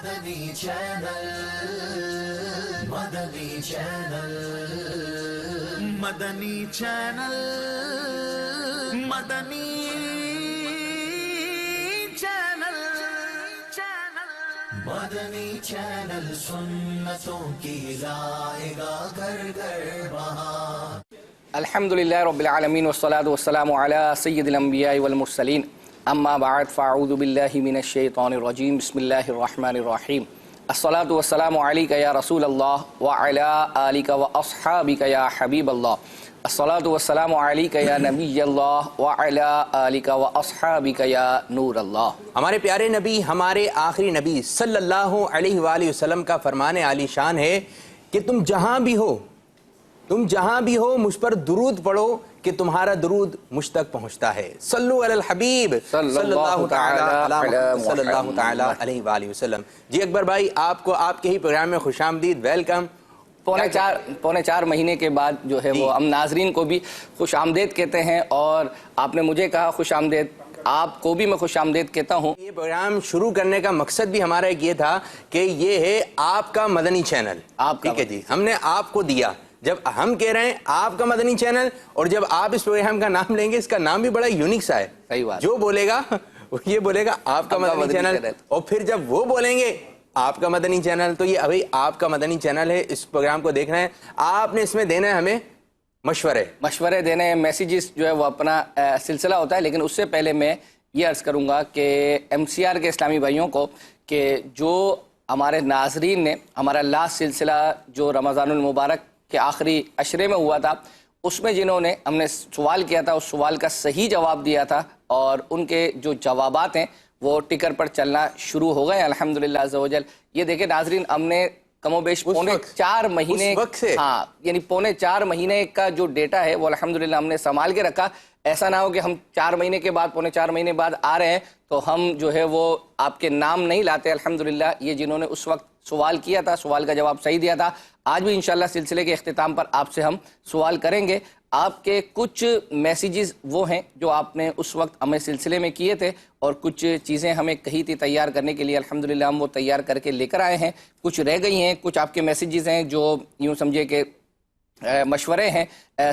مدنی channel, مدنی channel, مدنی channel, مدنی channel, مدنی channel سنتوں کی لائے گا گھر گھر بہار۔ الحمدللہ رب العالمین والصلاة والسلام علی سید الانبیاء والمرسلین، اما بعد فاعوذ باللہ من الشیطان الرجیم، بسم اللہ الرحمن الرحیم۔ الصلاة والسلام علیک یا رسول اللہ وعلی آلک واصحابک یا حبیب اللہ۔ الصلاة والسلام علیک یا نبی اللہ وعلی آلک واصحابک یا نور اللہ۔ ہمارے پیارے نبی، ہمارے آخری نبی صلی اللہ علیہ وآلہ وسلم کا فرمان عالی شان ہے کہ تم جہاں بھی ہو مجھ پر درود پڑھو کہ تمہارا درود مجھ تک پہنچتا ہے۔ صلو علی الحبیب صلی اللہ تعالی علیہ وآلہ وسلم۔ جی اکبر بھائی، آپ کو آپ کے ہی پروگرام میں خوش آمدید، ویلکم۔ پونے چار مہینے کے بعد جو ہے وہ ہم ناظرین کو بھی خوش آمدید کہتے ہیں، اور آپ نے مجھے کہا خوش آمدید، آپ کو بھی میں خوش آمدید کہتا ہوں۔ یہ پروگرام شروع کرنے کا مقصد بھی ہمارا ایک یہ تھا کہ یہ ہے آپ کا مدنی چینل، ٹھیک ہے جی، ہم نے آپ کو دیا۔ جب ہم کہہ رہے ہیں آپ کا مدنی چینل، اور جب آپ اس پروگرام کا نام لیں گے، اس کا نام بھی بڑا یونیک سا ہے۔ صحیح بات، جو بولے گا یہ بولے گا آپ کا مدنی چینل، اور پھر جب وہ بولیں گے آپ کا مدنی چینل، تو یہ ابھی آپ کا مدنی چینل ہے۔ اس پروگرام کو دیکھنا ہے، آپ نے اس میں دینا ہے ہمیں مشورے دینے ہیں، میسیجز جو ہے وہ اپنا سلسلہ ہوتا ہے۔ لیکن اس سے پہلے میں یہ عرض کروں گا کہ ایم سی آر کے اسلامی بھائیوں کو کہ جو ہمارے ناظرین نے ہمارا لاسٹ سلسلہ جو رمضان المبارک کے آخری عشرے میں ہوا تھا، اس میں جنہوں نے ہم نے سوال کیا تھا، اس سوال کا صحیح جواب دیا تھا، اور ان کے جو جوابات ہیں وہ ٹکر پر چلنا شروع ہو گئے الحمدللہ عز و جل۔ یہ دیکھیں ناظرین، ہم نے کم و بیش پونے 4 مہینے، ہاں یعنی پونے 4 مہینے کا جو ڈیٹا ہے وہ الحمدللہ ہم نے سنبھال کے رکھا۔ ایسا نہ ہو کہ ہم 4 مہینے کے بعد، پونے 4 مہینے بعد آ رہے ہیں تو ہم جو ہے وہ آپ کے نام نہیں لاتے۔ الحمدللہ یہ جنہوں نے اس وقت سوال کیا تھا، سوال کا جواب صحیح دیا تھا، آج بھی انشاءاللہ سلسلے کے اختتام پر آپ سے ہم سوال کریں گے۔ آپ کے کچھ میسیجز وہ ہیں جو آپ نے اس وقت ہمیں سلسلے میں کیے تھے، اور کچھ چیزیں ہمیں کہی تھی تیار کرنے کے لیے، الحمدللہ ہم وہ تیار کر کے لے کر آئے ہیں۔ کچھ رہ گئی ہیں، کچھ آپ کے میسیجز ہیں جو یوں سمجھے کہ مشورے ہیں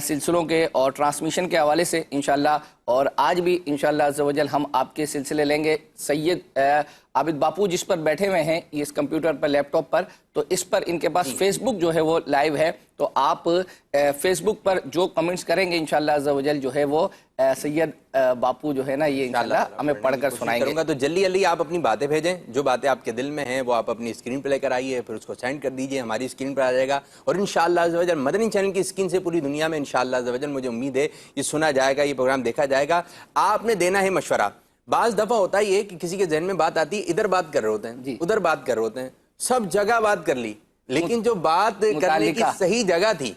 سلسلوں کے اور ٹرانسمیشن کے حوالے سے انشاءاللہ، اور آج بھی انشاءاللہ عز و جل ہم آپ کے سلسلے لیں گے۔ سید عابد باپو جس پر بیٹھے ہوئے ہیں اس کمپیوٹر پر، لیپ ٹاپ پر، تو اس پر ان کے پاس فیس بک جو ہے وہ لائیو ہے، تو آپ فیس بک پر جو کمنٹس کریں گے انشاءاللہ عز و جل جو ہے وہ سید باپو جو ہے نا یہ انشاءاللہ ہمیں پڑھ کر سنائیں گے۔ تو جلدی آپ اپنی باتیں بھیجیں، جو باتیں آپ کے دل میں ہیں وہ آپ اپنی اسکرین پہ لے کر آئیے، پھر اس کو سینڈ کر دیجئے، ہماری اسکرین پر آ جائے گا، اور انشاءاللہ عز و جل مدنی چینل کی اسکرین سے پوری دنیا میں انشاءاللہ عز و جل مجھے امید ہے یہ سنا جائے گا، یہ پروگرام دیکھا جائے گا۔ آپ نے دینا ہے مشورہ۔ بعض دفعہ ہوتا ہی ہے کہ کسی کے ذہن میں بات آتی ہے، ادھر بات کر رہے ہوتے ہیں، ادھر بات کر رہے ہوتے ہیں، سب جگہ بات کر لی، لیکن جو بات کرنے کی صحیح جگہ تھی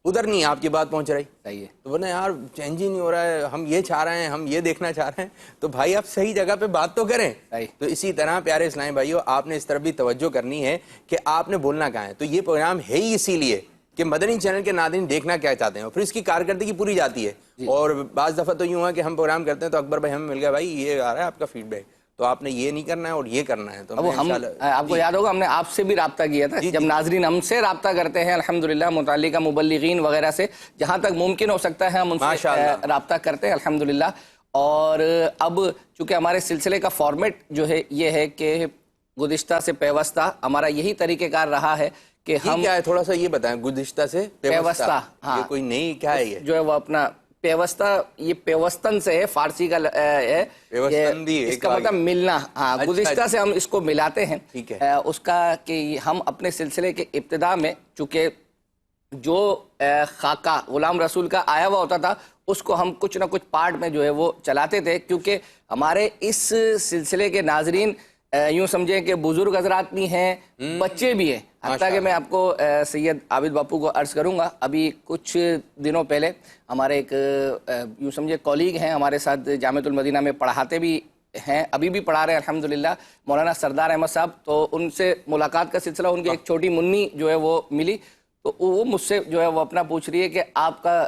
ادھر نہیں آپ کی بات پہنچ رہی۔ صحیح ہے، تو بولے یار چینج ہی نہیں ہو رہا ہے، ہم یہ چاہ رہے ہیں، ہم یہ دیکھنا چاہ رہے ہیں، تو بھائی آپ صحیح جگہ پہ بات تو کریں۔ تو اسی طرح پیارے اسلامی بھائیوں، آپ نے اس طرف بھی توجہ کرنی ہے کہ آپ نے بولنا کہاں ہے۔ تو یہ پروگرام ہے ہی اسی لیے کہ مدنی چینل کے ناظرین دیکھنا کیا چاہتے ہیں، پھر اس کی کارکردگی پوری جاتی ہے۔ اور بعض دفعہ تو یوں ہے کہ ہم پروگرام کرتے ہیں تو اکبر بھائی ہمیں مل گیا، بھائی یہ آ رہا ہے آپ کا فیڈ بیک، تو آپ نے یہ نہیں کرنا ہے اور یہ کرنا ہے۔ تو ہم آپ کو یاد ہوگا ہم نے آپ سے بھی رابطہ کیا تھا، جب ناظرین ہم سے رابطہ کرتے ہیں الحمدللہ متعلقہ مبلغین وغیرہ سے، جہاں تک ممکن ہو سکتا ہے ہم ان سے رابطہ کرتے ہیں الحمدللہ۔ اور اب چونکہ ہمارے سلسلے کا فارمیٹ جو ہے یہ ہے کہ گزشتہ سے پیوستہ، ہمارا یہی طریقہ کار رہا ہے کہ ہم کیا ہے، تھوڑا سا یہ بتائیں، گزشتہ سے پیوستہ، یہ کوئی نئی کیا ہے؟ یہ جو ہے وہ اپنا پیوستہ، یہ پیوستن سے ہے، فارسی کا ہے، اس کا مطلب ملنا۔ ہاں، گزشتہ سے ہم اس کو ملاتے ہیں، اس کا کہ ہم اپنے سلسلے کے ابتدا میں چونکہ جو خاکہ غلام رسول کا آیا ہوا ہوتا تھا اس کو ہم کچھ نہ کچھ پارٹ میں جو ہے وہ چلاتے تھے، کیونکہ ہمارے اس سلسلے کے ناظرین یوں سمجھیں کہ بزرگ حضرات بھی ہیں، بچے بھی ہیں، حتیٰ کہ میں آپ کو سید عابد باپو کو عرض کروں گا، ابھی کچھ دنوں پہلے ہمارے ایک یوں سمجھے کولیگ ہیں ہمارے ساتھ جامعۃ المدینہ میں پڑھاتے بھی ہیں، ابھی بھی پڑھا رہے ہیں الحمدللہ، مولانا سردار احمد صاحب، تو ان سے ملاقات کا سلسلہ، ان کی ایک چھوٹی منی جو ہے وہ ملی، تو وہ مجھ سے جو ہے وہ اپنا پوچھ رہی ہے کہ آپ کا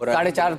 4.5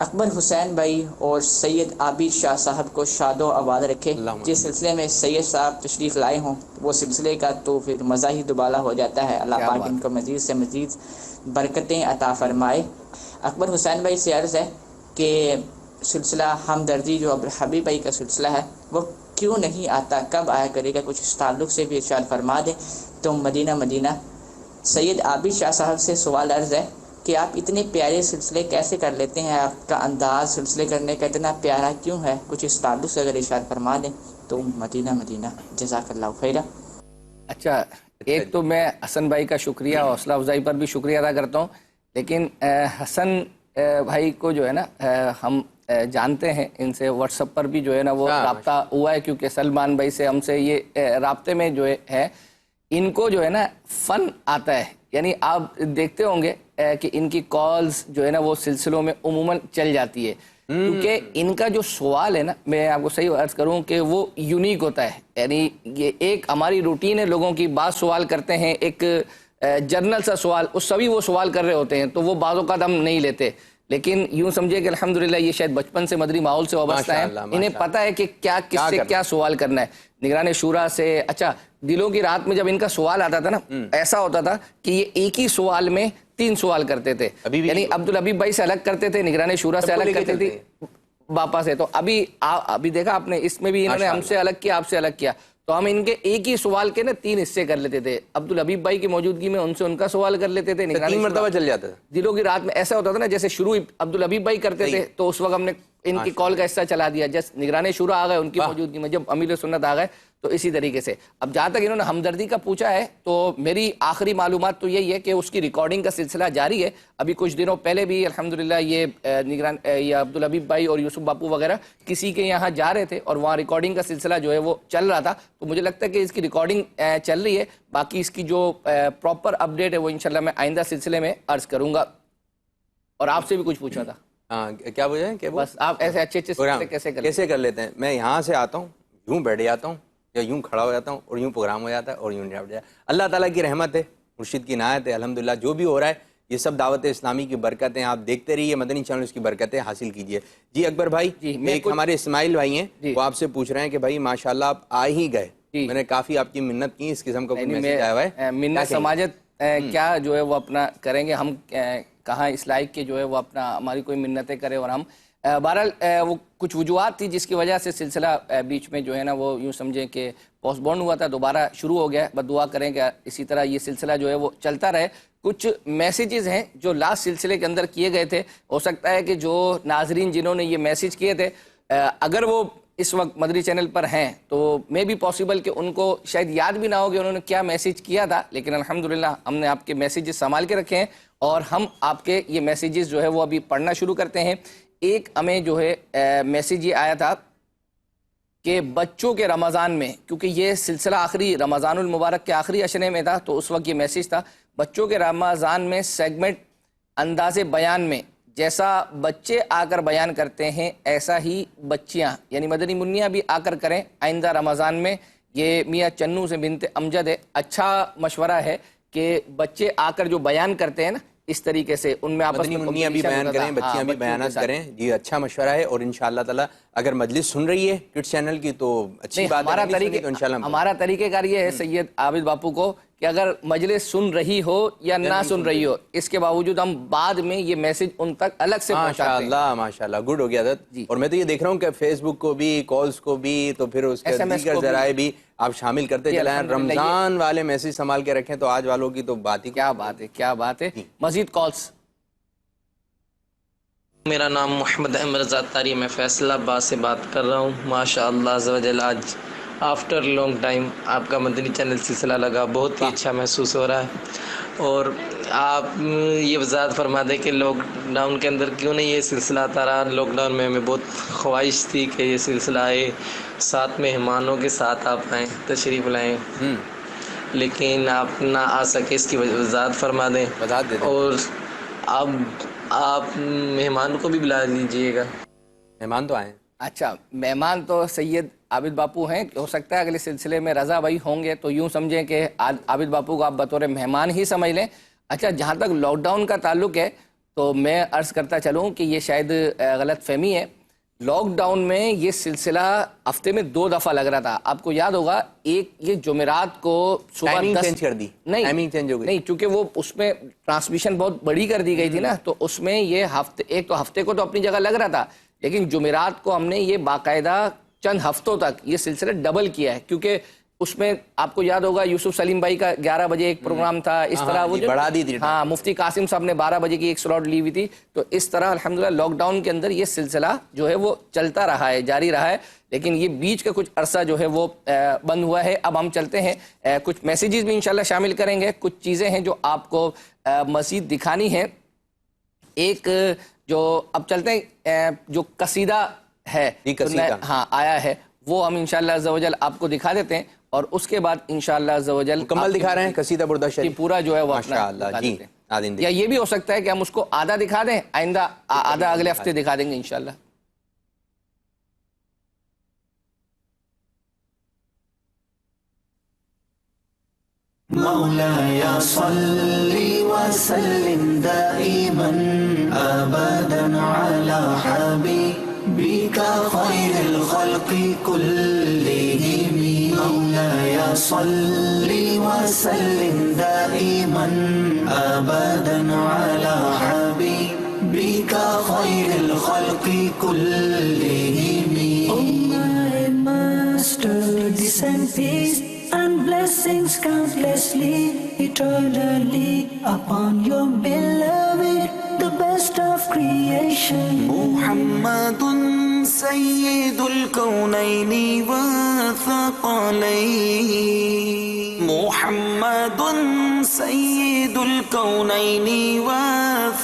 اکبر حسین بھائی اور سید عابد شاہ صاحب کو شاد و آباد رکھے. جس سلسلے میں سید صاحب تشریف لائے ہوں وہ سلسلے کا تو پھر مزہ ہی دوبالا ہو جاتا ہے. اللہ پاک ان کو مزید سے مزید برکتیں عطا فرمائے. اکبر حسین بھائی سے عرض ہے کہ سلسلہ ہمدردی جو عبدالحبیب بھائی کا سلسلہ ہے وہ کیوں نہیں آتا, کب آیا کرے گا, کچھ اس تعلق سے بھی ارشاد فرما دیں. تو مدینہ سید عابد شاہ صاحب سے سوال عرض ہے کہ آپ اتنے پیارے سلسلے کیسے کر لیتے ہیں, آپ کا انداز سلسلے کرنے کا اتنا پیارا کیوں ہے, کچھ اس تعلق سے اگر ارشاد فرما دیں تو مدینہ جزاک اللہ خیرہ. اچھا, ایک تو میں حسن بھائی کا شکریہ, حوصلہ افزائی پر بھی شکریہ ادا کرتا ہوں, لیکن حسن بھائی کو جو ہے نا ہم جانتے ہیں, ان سے واٹس ایپ پر بھی جو ہے نا وہ رابطہ ہوا ہے, کیونکہ سلمان بھائی سے ہم سے یہ رابطے میں جو ہے ان کو جو ہے نا فن آتا ہے. یعنی آپ دیکھتے ہوں گے کہ ان کی کالز جو ہے نا وہ سلسلوں میں عموماً چل جاتی ہے, کیونکہ ان کا جو سوال ہے نا, میں آپ کو صحیح عرض کروں کہ وہ یونیک ہوتا ہے. یعنی یہ ایک ہماری روٹین ہے, لوگوں کی بات سوال کرتے ہیں, ایک جنرل سا سوال, اس سبھی وہ سوال کر رہے ہوتے ہیں تو وہ بعض اوقات ہم نہیں لیتے, لیکن یوں سمجھے کہ الحمدللہ یہ شاید بچپن سے مدری ماحول سے وابستہ ہیں, انہیں پتہ ہے کہ کیا کس سے کیا سوال کرنا ہے. نگران شورا سے, اچھا دلوں کی رات میں جب ان کا سوال آتا تھا نا, ایسا ہوتا تھا کہ یہ ایک ہی سوال میں 3 سوال کرتے تھے. یعنی عبدالحبیب بھائی سے الگ کرتے تھے, نگران شورا سے الگ کرتے تھے, باپا سے. تو ابھی دیکھا آپ نے, اس میں بھی انہوں نے ہم سے الگ کیا, آپ سے الگ کیا, تو ہم ان کے ایک ہی سوال کے نا 3 حصے کر لیتے تھے. عبدالحبیب بھائی کی موجودگی میں ان سے ان کا سوال کر لیتے تھے, 3 مرتبہ چل جاتا تھا. دلوں کی رات میں ایسا ہوتا تھا نا, جیسے شروع عبدالحبیب بھائی کرتے تھے تو اس وقت ہم نے ان کی کال کا حصہ چلا دیا, جس نگران شورا آ گئے ان کی موجودگی میں, جب امیر سنت آ گئے تو اسی طریقے سے. اب جہاں تک انہوں نے ہمدردی کا پوچھا ہے تو میری آخری معلومات تو یہی ہے کہ اس کی ریکارڈنگ کا سلسلہ جاری ہے. ابھی کچھ دنوں پہلے بھی الحمدللہ یہ نگران یا عبدالحبیب بھائی اور یوسف باپو وغیرہ کسی کے یہاں جا رہے تھے اور وہاں ریکارڈنگ کا سلسلہ جو ہے وہ چل رہا تھا, تو مجھے لگتا ہے کہ اس کی ریکارڈنگ چل رہی ہے. باقی اس کی جو پراپر اپڈیٹ ہے وہ انشاءاللہ میں آئندہ سلسلے میں عرض کروں گا. اور آپ سے بھی کچھ پوچھا تھا. کیا پوچھا ہے؟ بس آپ ایسے اچھے سلسلے کیسے کر لیتے ہیں؟ میں یہاں سے آتا ہوں, یوں بیٹھ جاتا ہوں یا یوں کھڑا ہو جاتا ہوں اور یوں پروگرام ہو جاتا ہے اور یوں بیٹھ جاتا ہے. اللہ تعالیٰ کی رحمت ہے, مرشد کی عنایت ہے, الحمدللہ جو بھی ہو رہا ہے یہ سب دعوت اسلامی کی برکتیں. آپ دیکھتے رہیے مدنی چینل, اس کی برکتیں حاصل کیجیے. جی اکبر بھائی, ایک ہمارے اسماعیل بھائی ہیں, وہ آپ سے پوچھ رہے ہیں کہ بھائی ماشاءاللہ آپ آ ہی گئے, میں نے کافی آپ کی منت کی, اس قسم کا کوئی میسج آیا ہوا ہے؟ منت سماجت کیا جو ہے وہ اپنا کریں گے, ہم کہاں اس لائق کے جو ہے وہ اپنا ہماری کوئی منتیں کرے. اور ہم بہرحال وہ کچھ وجوہات تھی جس کی وجہ سے سلسلہ بیچ میں جو ہے نا وہ یوں سمجھیں کہ پوسٹ بون ہوا تھا, دوبارہ شروع ہو گیا. بس دعا کریں کہ اسی طرح یہ سلسلہ جو ہے وہ چلتا رہے. کچھ میسیجز ہیں جو لاسٹ سلسلے کے اندر کیے گئے تھے, ہو سکتا ہے کہ جو ناظرین جنہوں نے یہ میسیج کیے تھے اگر وہ اس وقت مدری چینل پر ہیں تو میں بھی پاسبل کہ ان کو شاید یاد بھی نہ ہو کہ انہوں نے کیا میسیج کیا تھا, لیکن الحمدللہ ہم نے آپ کے میسیجز سنبھال کے رکھے ہیں اور ہم آپ کے یہ میسیجز جو ہے وہ ابھی پڑھنا شروع کرتے ہیں. ایک ہمیں جو ہے میسیج یہ آیا تھا کہ بچوں کے رمضان میں, کیونکہ یہ سلسلہ آخری رمضان المبارک کے آخری عشرے میں تھا, تو اس وقت یہ میسیج تھا, بچوں کے رمضان میں سیگمنٹ انداز بیان میں جیسا بچے آ کر بیان کرتے ہیں ایسا ہی بچیاں یعنی مدنی منیاں بھی آ کر کریں آئندہ رمضان میں. یہ میاں چنو سے بنت امجد ہے. اچھا مشورہ ہے کہ بچے آ کر جو بیان کرتے ہیں نا اس طریقے سے ان میں آپس میں منیاں بھی بیان کریں, بچیاں بھی بیانات کریں. جی اچھا مشورہ ہے, اور انشاءاللہ تعالی اگر مجلس سن رہی ہے کڈس چینل کی تو اچھی بات ہے. ہمارا طریقہ کار یہ ہے سید عابد باپو کو کہ اگر مجلس سن رہی ہو یا نہ سن رہی ہو, اس کے باوجود ہم بعد میں یہ میسج ان تک الگ سے پہنچاتے ہیں. ماشاءاللہ گڈ ہو گیا حضرت. اور میں تو یہ دیکھ رہا ہوں کہ فیس بک کو بھی, کالز کو بھی, تو پھر اس کے دیگر ذرائع بھی آپ شامل کرتے چلائیں. رمضان والے میسج سنبھال کے رکھیں تو آج والوں کی تو بات ہی کیا بات ہے, کیا بات ہے. مزید کالز. میرا نام محمد احمد رضا تاری, میں فیصل آباد سے بات کر رہا ہوں. ماشاءاللہ عز و جل آج آفٹر لانگ ٹائم آپ کا مدنی چینل سلسلہ لگا, بہت ہی اچھا محسوس ہو رہا ہے. اور آپ یہ وضاحت فرما دیں کہ لاک ڈاؤن کے اندر کیوں نہیں یہ سلسلہ آتا رہا. لاک ڈاؤن میں ہمیں بہت خواہش تھی کہ یہ سلسلہ آئے, ساتھ مہمانوں کے ساتھ آپ آئیں, تشریف لائیں, لیکن آپ نہ آ سکے, اس کی وضاحت فرما دیں. اور آپ مہمان کو بھی بلا لیجئے گا. مہمان تو آئیں. اچھا, مہمان تو سید عابد باپو ہیں, ہو سکتا ہے اگلے سلسلے میں رضا بھائی ہوں گے تو یوں سمجھیں کہ عابد باپو کو آپ بطور مہمان ہی سمجھ لیں. اچھا, جہاں تک لاک ڈاؤن کا تعلق ہے تو میں عرض کرتا چلوں کہ یہ شاید غلط فہمی ہے. لاک ڈاؤن میں یہ سلسلہ ہفتے میں 2 دفعہ لگ رہا تھا. آپ کو یاد ہوگا ایک یہ جمعرات کو صبح 10 چینج کر دی, نہیں چونکہ وہ اس میں ٹرانسمیشن بہت بڑی کر دی گئی تھی نا, تو اس میں یہ ہفتے کو تو اپنی جگہ لگ رہا تھا, لیکن جمعرات کو ہم نے یہ باقاعدہ چند ہفتوں تک یہ سلسلہ ڈبل کیا ہے, کیونکہ اس میں آپ کو یاد ہوگا یوسف سلیم بھائی کا 11 بجے ایک پروگرام تھا, اس طرح وہ بڑھا دی تھی. ہاں, مفتی قاسم صاحب نے 12 بجے کی ایک سلاٹ لی ہوئی تھی. تو اس طرح الحمدللہ لاک ڈاؤن کے اندر یہ سلسلہ جو ہے وہ چلتا رہا ہے, جاری رہا ہے, لیکن یہ بیچ کا کچھ عرصہ جو ہے وہ بند ہوا ہے. اب ہم چلتے ہیں, کچھ میسیجز بھی انشاءاللہ شامل کریں گے, کچھ چیزیں ہیں جو آپ کو مزید دکھانی ہیں. ایک جو اب چلتے ہیں جو قصیدہ ہے ہاں آیا ہے, وہ ہم انشاءاللہ عز و جل آپ کو دکھا دیتے ہیں, اور اس کے بعد انشاءاللہ عز و جل مکمل دکھا رہے ہیں قصیدہ بردہ شریف پورا جو ہے وہ ماشاءاللہ. جی یا یہ بھی ہو سکتا ہے کہ ہم اس کو آدھا دکھا دیں, آئندہ آدھا اگلے ہفتے دکھا دیں گے انشاءاللہ. مولاي صل وسلم دائما أبدا على حبيبك خير الخلق كلهم. مولاي صل وسلم دائما أبدا على حبيبك خير الخلق كلهم. Oh my master, descend peace and blessings countlessly, eternally upon your beloved, the best of creation. Muhammadun Sayyidul Kawnayni wa Thaqalayn. Muhammadun Sayyidul Kawnayni wa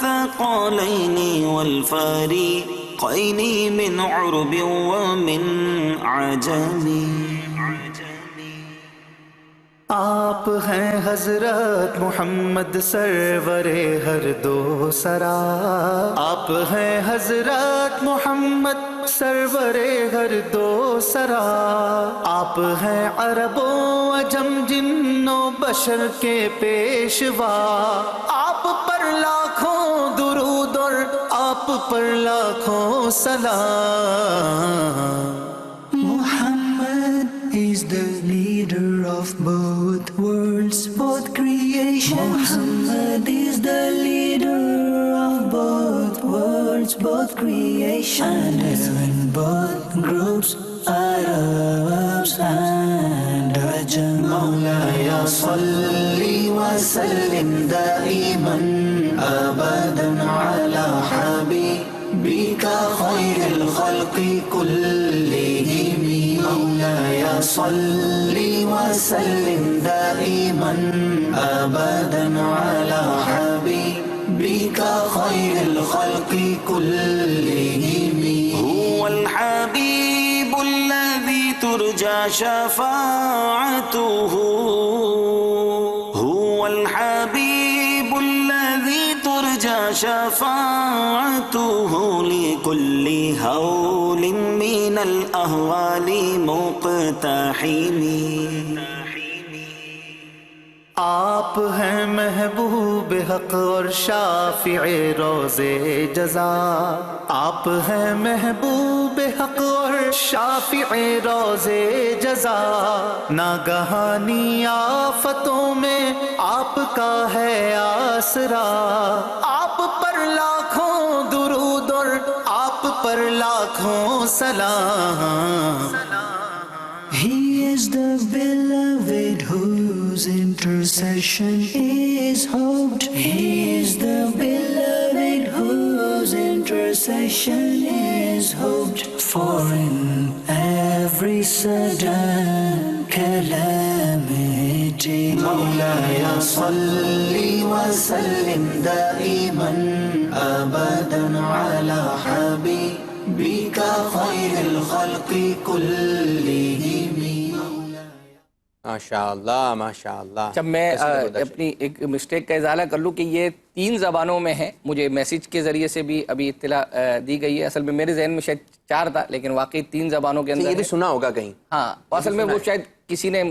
Thaqalayn wal Fariqayni min urbi wa min ajami. آپ ہیں حضرت محمد سرور ہر دو سرا, آپ ہیں حضرت محمد سرور ہر دو سرا, آپ ہیں عرب و عجم جن و بشر کے پیشوا, آپ پر لاکھوں درود اور آپ پر لاکھوں سلام. Muhammad is the leader of both worlds, both creations. Muhammad is the leader of both worlds, both creations. And both groups, Arabs and Ajam. Mawlaya salli wa sallim daiman abadan ala habibika khairil khalqi kullihim. مولاي صل وسلم دائما أبدا على حبيبك خير الخلق كلهم. هو الحبيب الذي ترجى شفاعته, هو الحبيب الذي ترجى شفاعته لكل هول من الأهوال مقتحم. آپ ہیں محبوب حق اور شافع روز جزا, آپ ہیں محبوب حق اور شافع روز جزا. ناگہانی آفتوں میں آپ کا ہے آسرا, آپ پر لاکھوں درود اور آپ پر لاکھوں سلام. He is the beloved whose intercession is hoped. He is the beloved whose intercession is hoped for in every sudden calamity. Mawlaya salli wa sallim daiman abadan ala habibika khairil khalqi kullihim. ماشاءاللہ ماشاءاللہ. جب میں اپنی ایک mistake کا ازالہ کر لوں کہ یہ 3 زبانوں میں ہے, مجھے میسیج کے ذریعے سے بھی ابھی اطلاع دی گئی ہے. اصل میں میرے ذہن میں شاید 4 تھا, لیکن واقعی 3 زبانوں کے اندر یہ بھی سنا ہوگا کہیں. ہاں, اصل میں وہ شاید کسی نے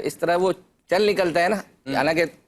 اس طرح وہ چل نکلتا ہے نا, حالانکہ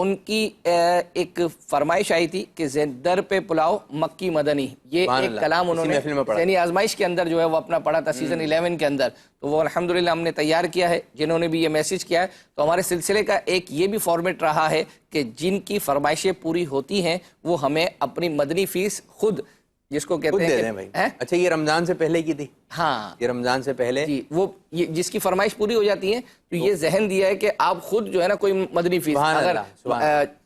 ان کی ایک فرمائش آئی تھی کہ در پہ پلاؤ مکی مدنی، یہ ایک کلام انہوں نے ذہنی آزمائش کے اندر جو ہے وہ اپنا پڑھا تھا سیزن 11 کے اندر، تو وہ الحمدللہ ہم نے تیار کیا ہے، جنہوں نے بھی یہ میسیج کیا ہے۔ تو ہمارے سلسلے کا ایک یہ بھی فارمیٹ رہا ہے کہ جن کی فرمائشیں پوری ہوتی ہیں وہ ہمیں اپنی مدنی فیس خود، جس کو کہتے ہیں اچھا یہ رمضان سے پہلے کی تھی؟ ہاں یہ رمضان سے پہلے جی، وہ جس کی فرمائش پوری ہو جاتی ہے تو یہ ذہن دیا ہے کہ آپ خود جو ہے نا کوئی مدنی فیس، اگر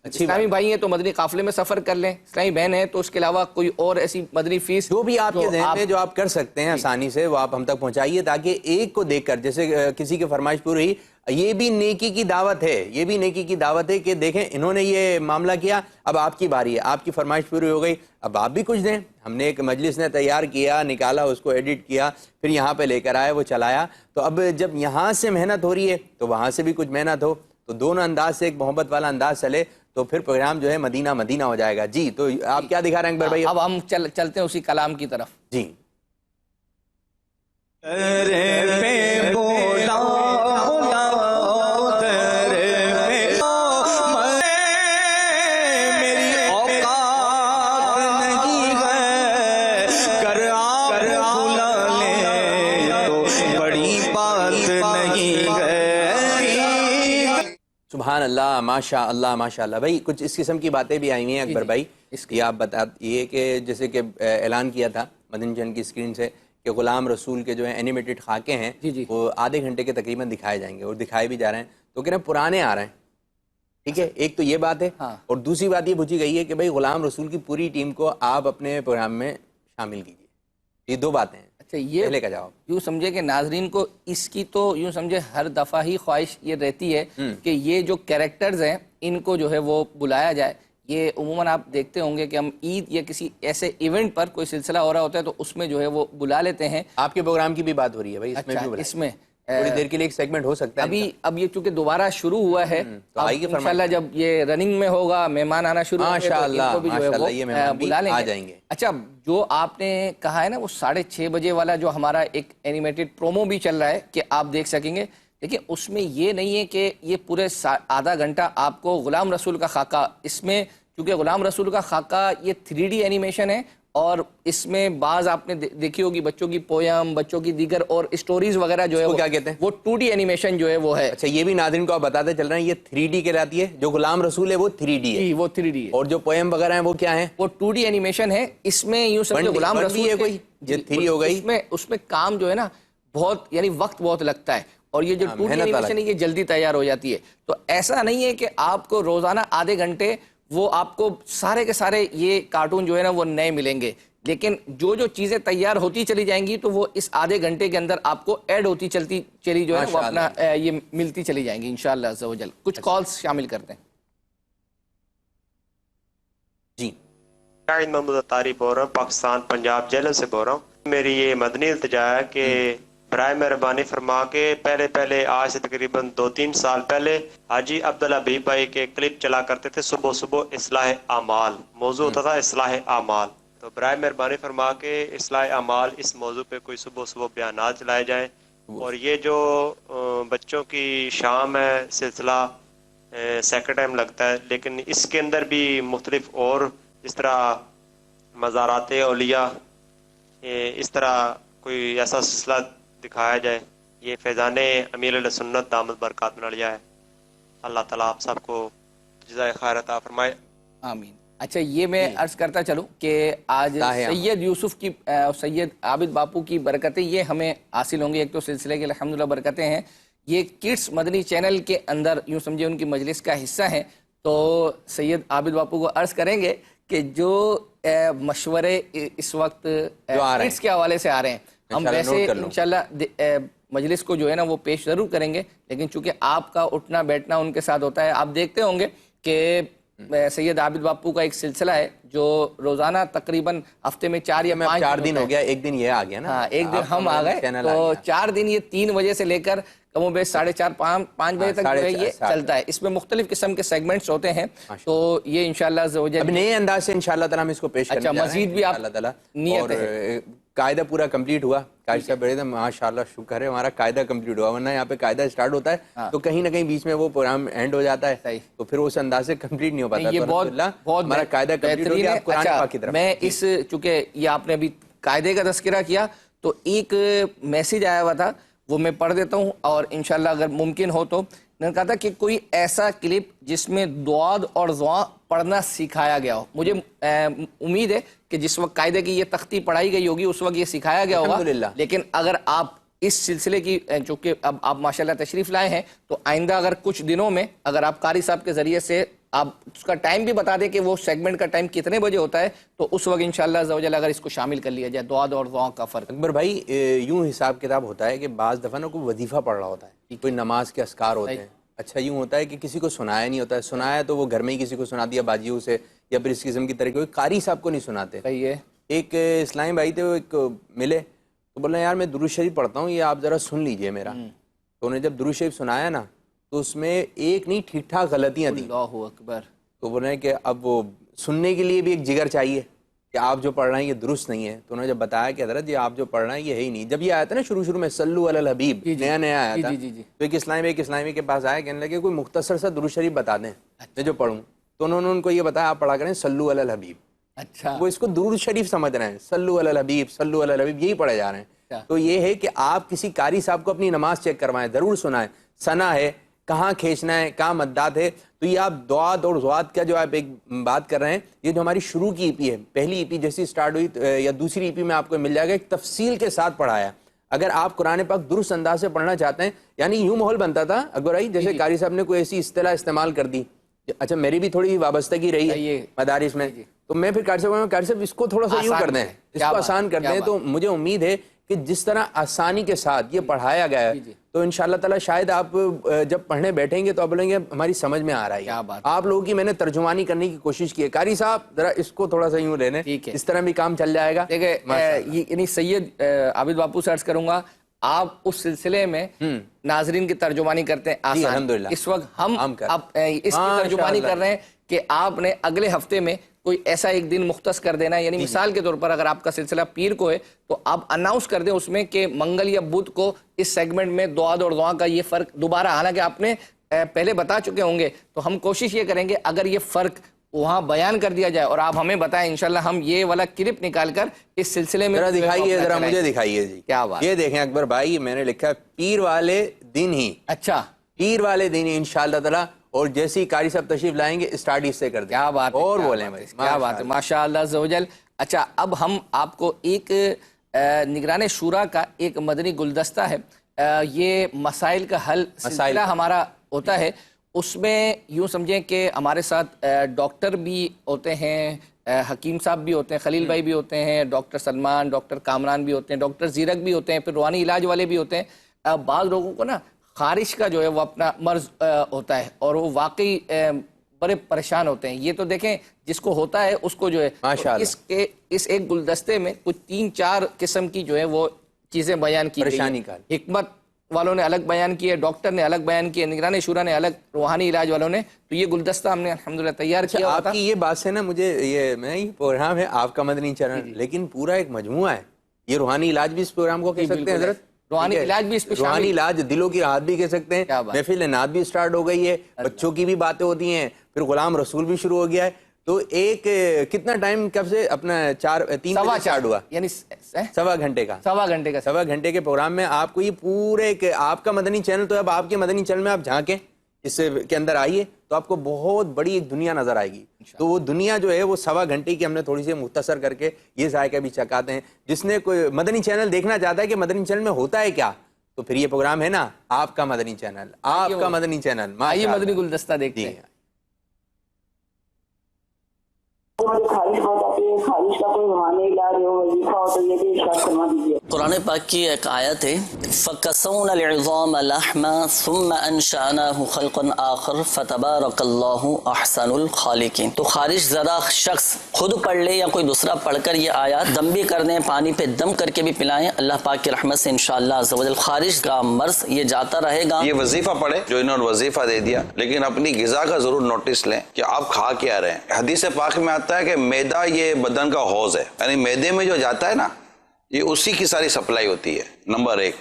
اسلامی بھائی ہیں تو مدنی قافلے میں سفر کر لیں، اسلامی بہن ہیں تو اس کے علاوہ کوئی اور ایسی مدنی فیس جو بھی آپ کے ذہن میں جو آپ کر سکتے ہیں آسانی سے وہ آپ ہم تک پہنچائیے، تاکہ ایک کو دیکھ کر جیسے کسی کی فرمائش پوری ہوئی، یہ بھی نیکی کی دعوت ہے، یہ بھی نیکی کی دعوت ہے کہ دیکھیں انہوں نے یہ معاملہ کیا، اب آپ کی باری ہے، آپ کی فرمائش پوری ہو گئی، اب آپ بھی کچھ دیں۔ ہم نے ایک مجلس نے تیار کیا، نکالا، اس کو ایڈٹ کیا، پھر یہاں پہ لے کر آئے، وہ چلایا، تو اب جب یہاں سے محنت ہو رہی ہے تو وہاں سے بھی کچھ محنت ہو، تو دونوں انداز سے ایک محبت والا انداز چلے تو پھر پروگرام جو ہے مدینہ مدینہ ہو جائے گا۔ جی تو آپ کیا دکھا رہے ہیں اکبر بھائی؟ اب ہم چلتے ہیں اسی کلام کی طرف۔ جی سبحان اللہ، ماشاء اللہ ماشاء اللہ۔ بھائی کچھ اس قسم کی باتیں بھی آئی ہوئی ہیں اکبر بھائی، یہ آپ بتائیے کہ جیسے کہ اعلان کیا تھا مدنی چینل کی اسکرین سے کہ غلام رسول کے جو ہیں اینیمیٹڈ خاکے ہیں وہ آدھے گھنٹے کے تقریباً دکھائے جائیں گے، اور دکھائے بھی جا رہے ہیں، تو کہہ رہے ہیں پرانے آ رہے ہیں، ٹھیک ہے، ایک تو یہ بات ہے، اور دوسری بات یہ پوچھی گئی ہے کہ بھائی غلام رسول کی پوری ٹیم کو آپ اپنے پروگرام میں شامل کیجیے۔ یہ دو باتیں ہیں۔ اچھا، یہ پہلے کا جواب یوں سمجھے کہ ناظرین کو اس کی تو یوں سمجھے ہر دفعہ ہی خواہش یہ رہتی ہے کہ یہ جو کیریکٹرز ہیں ان کو جو ہے وہ بلایا جائے۔ یہ عموماً آپ دیکھتے ہوں گے کہ ہم عید یا کسی ایسے ایونٹ پر کوئی سلسلہ ہو رہا ہوتا ہے تو اس میں جو ہے وہ بلا لیتے ہیں۔ آپ کے پروگرام کی بھی بات ہو رہی ہے بھائی، اس میں بھی اس میں تھوڑی دیر کے لیے ایک سیگمنٹ ہو سکتا ہے اب یہ چونکہ دوبارہ شروع ہوا ہے، انشاءاللہ جب یہ رننگ میں ہوگا، مہمان آنا شروع ہوں گے تو ان کو بھی جو ہے وہ بلا لیں گے۔ اچھا، جو آپ نے کہا ہے نا وہ 6:30 بجے والا جو ہمارا ایک اینیمیٹڈ پرومو بھی چل رہا ہے کہ آپ دیکھ سکیں گے، لیکن اس میں یہ نہیں ہے کہ یہ پورے آدھا گھنٹہ آپ کو غلام رسول کا خاکہ، اس میں چونکہ غلام رسول کا خاکہ یہ 3D اینیمیشن ہے، اور اس میں بعض آپ نے دیکھی ہوگی بچوں کی پویم، بچوں کی دیگر اور اسٹوریز وغیرہ جو ہے وہ کیا کہتے ہیں، وہ 2D اینیمیشن جو ہے وہ ہے۔ اچھا، یہ بھی ناظرین کو آپ بتاتے چل رہے ہیں یہ 3D کہلاتی ہے، جو غلام رسول ہے وہ 3D ہے، وہ 3D ہے، اور جو پویم وغیرہ ہیں وہ کیا ہیں؟ وہ 2D اینیمیشن ہے۔ اس میں یوں سمجھے غلام رسول ہے کوئی یہ 3D ہو گئی، اس میں کام جو ہے نا بہت، یعنی وقت بہت لگتا ہے، اور یہ جو 2D اینیمیشن ہے یہ جلدی تیار ہو جاتی ہے۔ تو ایسا نہیں ہے کہ آپ کو روزانہ آدھے گھنٹے وہ آپ کو سارے کے سارے یہ کارٹون جو ہے نا وہ نئے ملیں گے، لیکن جو چیزیں تیار ہوتی چلی جائیں گی تو وہ اس آدھے گھنٹے کے اندر آپ کو ایڈ ہوتی چلی جو ہے وہ اپنا یہ ملتی چلی جائیں گی انشاءاللہ عز و جل۔ کچھ کالز شامل کرتے ہیں۔ جی، محمود اتاری بول رہا ہوں، پاکستان پنجاب جیلوں سے بول رہا ہوں۔ میری یہ مدنی التجا ہے کہ برائے مہربانی فرما کے پہلے آج سے تقریباً 2-3 سال پہلے حاجی عبداللہ بھی بھائی کے کلپ چلا کرتے تھے، صبح اصلاح اعمال موضوع ہوتا تھا، اصلاح اعمال۔ تو برائے مہربانی فرما کے اصلاح اعمال اس موضوع پہ کوئی صبح بیانات چلائے جائیں، اور یہ جو بچوں کی شام ہے سلسلہ سیکنڈ ٹائم لگتا ہے، لیکن اس کے اندر بھی مختلف اور اس طرح مزارات اولیاء اس طرح کوئی ایسا سلسلہ دکھایا جائے۔ یہ فیضان امیر علیہ سنت دامت برکات میں لیا ہے۔ اللہ تعالیٰ آپ سب کو جزائے خیر عطا فرمائے، آمین۔ اچھا، یہ میں عرض کرتا چلوں کہ آج سید یوسف کی، سید عابد باپو کی برکتیں یہ ہمیں حاصل ہوں گی۔ ایک تو سلسلے کے الحمدللہ برکتیں ہیں، یہ کڈس مدنی چینل کے اندر یوں سمجھے ان کی مجلس کا حصہ ہیں، تو سید عابد باپو کو عرض کریں گے کہ جو مشورے اس وقت کڈس کے حوالے سے آ رہے ہیں، ہم ویسے انشاءاللہ مجلس کو جو ہے نا وہ پیش ضرور کریں گے، لیکن چونکہ آپ کا اٹھنا بیٹھنا ان کے ساتھ ہوتا ہے، آپ دیکھتے ہوں گے کہ سید عابد باپو کا ایک سلسلہ ہے جو روزانہ تقریباً ہفتے میں 4 یا 5 دن ہو گیا، ایک دن یہ آ گیا نا، ہاں ایک دن ہم آ گئے، تو 4 دن یہ 3 بجے سے لے کر کم و بیش 4:30 5 بجے تک جو ہے یہ چلتا ہے۔ اس میں مختلف قسم کے سیگمنٹس ہوتے ہیں، تو یہ انشاءاللہ اب نئے انداز سے انشاءاللہ تعالیٰ ہم اس کو پیش کریں گے۔ اچھا، مزید بھی آپ نیت ہے قاعدہ پورا کمپلیٹ ہوا. قاری صاحب بڑے تھے, ماشاءاللہ شکر ہے ہمارا قاعدہ کمپلیٹ ہوا, ورنہ یہاں پہ قاعدہ اسٹارٹ ہوتا ہے تو کہیں نہ کہیں بیچ میں وہ پروگرام اینڈ ہو جاتا ہے, تو پھر اس انداز سے کمپلیٹ نہیں ہو پاتا. یہ بہت ہمارا قاعدہ کمپلیٹ ہو گیا. قرآن پاک کی طرف میں اس, چونکہ یہ آپ نے ابھی قاعدے کا تذکرہ کیا تو ایک میسیج آیا ہوا تھا وہ میں پڑھ دیتا ہوں, اور انشاءاللہ اگر ممکن ہو تو میں نے کہا تھا کہ کوئی ایسا کلپ جس میں دعاد اور ضواں پڑھنا سکھایا گیا ہو. مجھے امید ہے کہ جس وقت قاعدے کی یہ تختی پڑھائی گئی ہوگی اس وقت یہ سکھایا گیا ہوگا, لیکن اگر آپ اس سلسلے کی, چونکہ اب آپ ماشاءاللہ تشریف لائے ہیں, تو آئندہ اگر کچھ دنوں میں اگر آپ قاری صاحب کے ذریعے سے آپ اس کا ٹائم بھی بتا دیں کہ وہ سیگمنٹ کا ٹائم کتنے بجے ہوتا ہے, تو اس وقت انشاءاللہ عز و جل اگر اس کو شامل کر لیا جائے دعاد اور ضواں کا فرق. اکبر بھائی یوں حساب کتاب ہوتا ہے کہ بعض دفعہ نا کوئی وظیفہ پڑھ رہا ہوتا ہے, کوئی نماز کے اذکار ہوتے ہیں, اچھا یوں ہوتا ہے کہ کسی کو سنایا نہیں ہوتا ہے, سنایا تو وہ گھر میں ہی کسی کو سنا دیا باجیوں سے یا پھر اس قسم کی طرح کوئی قاری صاحب کو نہیں سناتے. ایک اسلامی بھائی تھے, وہ ایک ملے تو بولے یار میں درود شریف پڑھتا ہوں, یہ آپ ذرا سن لیجئے میرا. تو انہیں جب درود شریف سنایا نا تو اس میں ایک نہیں ٹھیک ٹھاک غلطیاں تھیں. اللہ اکبر. تو بولے کہ اب وہ سننے کے لیے بھی ایک جگر چاہیے کہ آپ جو پڑھ رہے ہیں یہ درست نہیں ہے. تو انہوں نے جب بتایا کہ حضرت یہ آپ جو پڑھ رہے ہیں یہ ہے ہی نہیں. جب یہ آیا تھا نا شروع میں صلو علی الحبیب, نیا آیا تھا, تو ایک اسلامی کے پاس آیا, کہنے لگے کوئی مختصر سا درود شریف بتا دیں میں جو پڑھوں. تو انہوں نے ان کو یہ بتایا آپ پڑھا کریں صلو علی الحبیب. اچھا, وہ اس کو درود شریف سمجھ رہے ہیں, صلو علی الحبیب صلو علی الحبیب یہی پڑھے جا رہے ہیں. تو یہ ہے کہ آپ کسی قاری صاحب کو اپنی نماز چیک کروائیں, ضرور سنائیں ثنا ہے, کہاں کھینچنا ہے, کہاں مدات ہے. تو یہ آپ دعاد اور ضواد کا جو آپ ایک بات کر رہے ہیں, یہ جو ہماری شروع کی ای پی ہے, پہلی ای پی جیسی سٹارٹ ہوئی یا دوسری ای پی میں آپ کو مل جائے گا, ایک تفصیل کے ساتھ پڑھایا. اگر آپ قرآن پاک درست انداز سے پڑھنا چاہتے ہیں, یعنی یوں ماحول بنتا تھا اکبر بھائی جیسے قاری صاحب نے کوئی ایسی اصطلاح استعمال کر دی. اچھا میری بھی تھوڑی وابستگی رہی ہے مدارس میں, تو میں پھر قاری صاحب اس کو تھوڑا سا یوں کر دیں, اس کو آسان کر دیں. تو مجھے امید ہے کہ جس طرح آسانی کے ساتھ یہ پڑھایا گیا ہے تو انشاءاللہ تعالی شاید آپ جب پڑھنے بیٹھیں گے تو آپ بولیں گے ہماری سمجھ میں آ رہا ہے. آپ لوگوں کی میں نے ترجمانی کرنے کی کوشش کی ہے. قاری صاحب ذرا اس کو تھوڑا سا یوں لے لیں, اس طرح بھی کام چل جائے گا. یعنی سید عابد باپو سے عرض کروں گا, آپ اس سلسلے میں ناظرین کی ترجمانی کرتے ہیں آسان. الحمدللہ اس وقت ہم اس کی ترجمانی کر رہے ہیں کہ آپ نے اگلے ہفتے میں کوئی ایسا ایک دن مختص کر دینا ہے. یعنی مثال کے طور پر اگر آپ کا سلسلہ پیر کو ہے تو آپ اناؤنس کر دیں اس میں کہ منگل یا بدھ کو اس سیگمنٹ میں دعاد اور ضواں کا یہ فرق دوبارہ, حالانکہ آپ نے پہلے بتا چکے ہوں گے, تو ہم کوشش یہ کریں گے اگر یہ فرق وہاں بیان کر دیا جائے اور آپ ہمیں بتائیں, انشاءاللہ ہم یہ والا کلپ نکال کر اس سلسلے میں ذرا دکھائیے, ذرا مجھے دکھائیے جی. کیا بات, یہ دیکھیں اکبر بھائی میں نے لکھا پیر والے دن ہی. اچھا, پیر والے دن ہی انشاءاللہ تعالی, اور جیسے ہی قاری صاحب تشریف لائیں گے اسٹارٹ اس سے کر دیں. کیا بات اور بولیں بھائی, کیا بات ہے, ماشاءاللہ عز و جل. اچھا اب ہم آپ کو ایک نگران شورا کا ایک مدنی گلدستہ ہے, یہ مسائل کا حل سلسلہ ہمارا ہوتا ہے. اس میں یوں سمجھیں کہ ہمارے ساتھ ڈاکٹر بھی ہوتے ہیں, حکیم صاحب بھی ہوتے ہیں, خلیل بھائی بھی ہوتے ہیں, ڈاکٹر سلمان, ڈاکٹر کامران بھی ہوتے ہیں, ڈاکٹر زیرک بھی ہوتے ہیں, پھر روحانی علاج والے بھی ہوتے ہیں. بعض لوگوں کو نا خارش کا جو ہے وہ اپنا مرض ہوتا ہے اور وہ واقعی بڑے پریشان ہوتے ہیں. یہ تو دیکھیں جس کو ہوتا ہے اس کو جو ہے اس ایک گلدستے میں کچھ 3-4 قسم کی جو ہے وہ چیزیں بیان کی گئی. حکمت والوں نے الگ بیان کیے, ڈاکٹر نے الگ بیان کیے, نگران شورا نے الگ, روحانی علاج والوں نے. تو یہ گلدستہ ہم نے الحمدللہ تیار کیا. آپ کی یہ بات سے نا مجھے یہ پروگرام ہے آپ کا مدنی چینل, لیکن پورا ایک مجموعہ ہے. یہ روحانی علاج بھی اس پروگرام کو کہہ سکتے ہیں حضرت, روحانی علاج بھی اس پہ, روحانی علاج دلوں کی راحت بھی کہہ سکتے ہیں. محفل نعت بھی سٹارٹ ہو گئی ہے, بچوں کی بھی باتیں ہوتی ہیں, پھر غلام رسول بھی شروع ہو گیا ہے. تو ایک کتنا ٹائم کب سے اپنا 3 بجے سٹارٹ ہوا, یعنی سوا گھنٹے کے پروگرام میں آپ کو یہ پورے آپ کا مدنی چینل تو اب آپ کے مدنی چینل میں آپ جھانکیں اس کے اندر آئیے تو آپ کو بہت بڑی ایک دنیا نظر آئے گی. تو وہ دنیا جو ہے وہ سوا گھنٹے کی ہم نے تھوڑی سی مختصر کر کے یہ ذائقہ بھی چکاتے ہیں. جس نے کوئی مدنی چینل دیکھنا چاہتا ہے کہ مدنی چینل میں ہوتا ہے کیا, تو پھر یہ پروگرام ہے نا آپ کا مدنی چینل, آپ کا مدنی چینل. آئیے مدنی گلدستہ دیکھتے ہیں. قرآن پاک کی ایک آیت ہے فَكَسَوْنَا الْعِظَامَ لَحْمًا ثُمَّ أَنشَأْنَاهُ خَلْقًا آخَرَ فَتَبَارَكَ اللَّهُ أَحْسَنُ الْخَالِقِينَ. تو خارج زدہ شخص خود پڑھ لے یا کوئی دوسرا پڑھ کر یہ آیات دم بھی کر دیں, پانی پہ دم کر کے بھی پلائیں, اللہ پاک کی رحمت سے انشاءاللہ عز و جل خارج کا مرض یہ جاتا رہے گا. یہ وظیفہ پڑھے جو انہوں نے وظیفہ دے دیا, لیکن اپنی غذا کا ضرور نوٹس لیں کہ آپ کھا کیا رہے ہیں. حدیث پاک میں آتا ہے کہ میدا یہ بدن کا حوض ہے, یعنی میدے میں جو جاتا ہے نا یہ اسی کی ساری سپلائی ہوتی ہے، نمبر ایک۔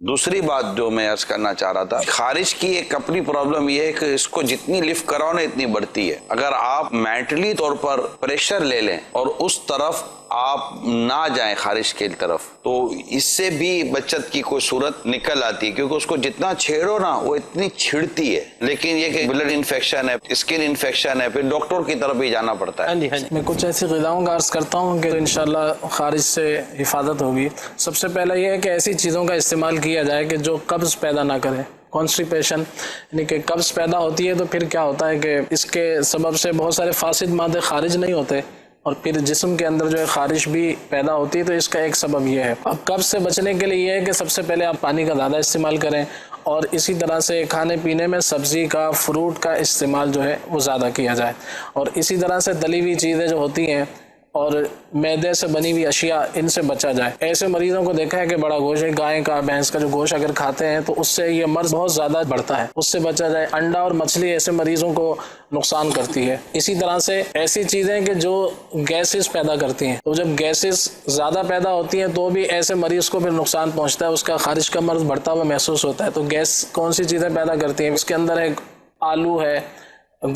دوسری بات جو میں عرض کرنا چاہ رہا تھا، خارش کی ایک اپنی پرابلم یہ ہے کہ اس کو جتنی لفٹ کراؤ نا اتنی بڑھتی ہے۔ اگر آپ مینٹلی طور پر پریشر لے لیں اور اس طرف آپ نہ جائیں خارش کی طرف، تو اس سے بھی بچت کی کوئی صورت نکل آتی ہے، کیونکہ اس کو جتنا چھیڑو نا وہ اتنی چھڑتی ہے۔ لیکن یہ کہ بلڈ انفیکشن ہے، اسکن انفیکشن ہے، پھر ڈاکٹر کی طرف بھی جانا پڑتا ہے۔ میں کچھ ایسی غذاؤں کا عرض کرتا ہوں کہ انشاءاللہ خارج سے حفاظت ہوگی۔ سب سے پہلا یہ ہے کہ ایسی چیزوں کا استعمال کیا جائے کہ جو قبض پیدا نہ کرے۔ کانسٹیپیشن یعنی کہ قبض پیدا ہوتی ہے تو پھر کیا ہوتا ہے کہ اس کے سبب سے بہت سارے فاسد مادے خارج نہیں ہوتے اور پھر جسم کے اندر جو ہے خارش بھی پیدا ہوتی ہے، تو اس کا ایک سبب یہ ہے۔ اب قبض سے بچنے کے لیے یہ ہے کہ سب سے پہلے آپ پانی کا زیادہ استعمال کریں، اور اسی طرح سے کھانے پینے میں سبزی کا، فروٹ کا استعمال جو ہے وہ زیادہ کیا جائے، اور اسی طرح سے تلی ہوئی چیزیں جو ہوتی ہیں اور میدے سے بنی ہوئی اشیاء، ان سے بچا جائے۔ ایسے مریضوں کو دیکھا ہے کہ بڑا گوشت، گائے کا، بھینس کا جو گوشت اگر کھاتے ہیں تو اس سے یہ مرض بہت زیادہ بڑھتا ہے، اس سے بچا جائے۔ انڈا اور مچھلی ایسے مریضوں کو نقصان کرتی ہے۔ اسی طرح سے ایسی چیزیں کہ جو گیسز پیدا کرتی ہیں، تو جب گیسز زیادہ پیدا ہوتی ہیں تو بھی ایسے مریض کو پھر نقصان پہنچتا ہے، اس کا خارش کا مرض بڑھتا ہوا محسوس ہوتا ہے۔ تو گیس کون سی چیزیں پیدا کرتی ہیں؟ اس کے اندر ہے آلو ہے،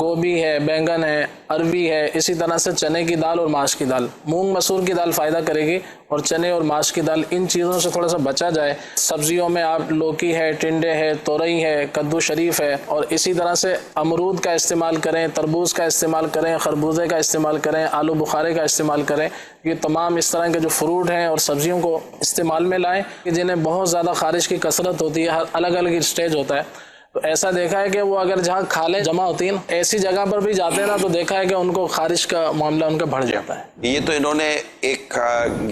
گوبھی ہے، بینگن ہے، اروی ہے، اسی طرح سے چنے کی دال اور ماش کی دال۔ مونگ مسور کی دال فائدہ کرے گی، اور چنے اور ماش کی دال، ان چیزوں سے تھوڑا سا بچا جائے۔ سبزیوں میں آپ لوکی ہے، ٹنڈے ہے، تورئی ہے، کدو شریف ہے، اور اسی طرح سے امرود کا استعمال کریں، تربوز کا استعمال کریں، خربوزے کا استعمال کریں، آلو بخارے کا استعمال کریں۔ یہ تمام اس طرح کے جو فروٹ ہیں اور سبزیوں کو استعمال میں لائیں کہ جنہیں بہت زیادہ خارش کی کثرت ہوتی ہے، ہر الگ الگ اسٹیج ہوتا ہے۔ تو ایسا دیکھا ہے کہ وہ اگر جہاں کھالیں جمع ہوتی ہیں، ایسی جگہ پر بھی جاتے ہیں نا، تو دیکھا ہے کہ ان کو خارش کا معاملہ ان کا بڑھ جاتا ہے۔ یہ تو انہوں نے ایک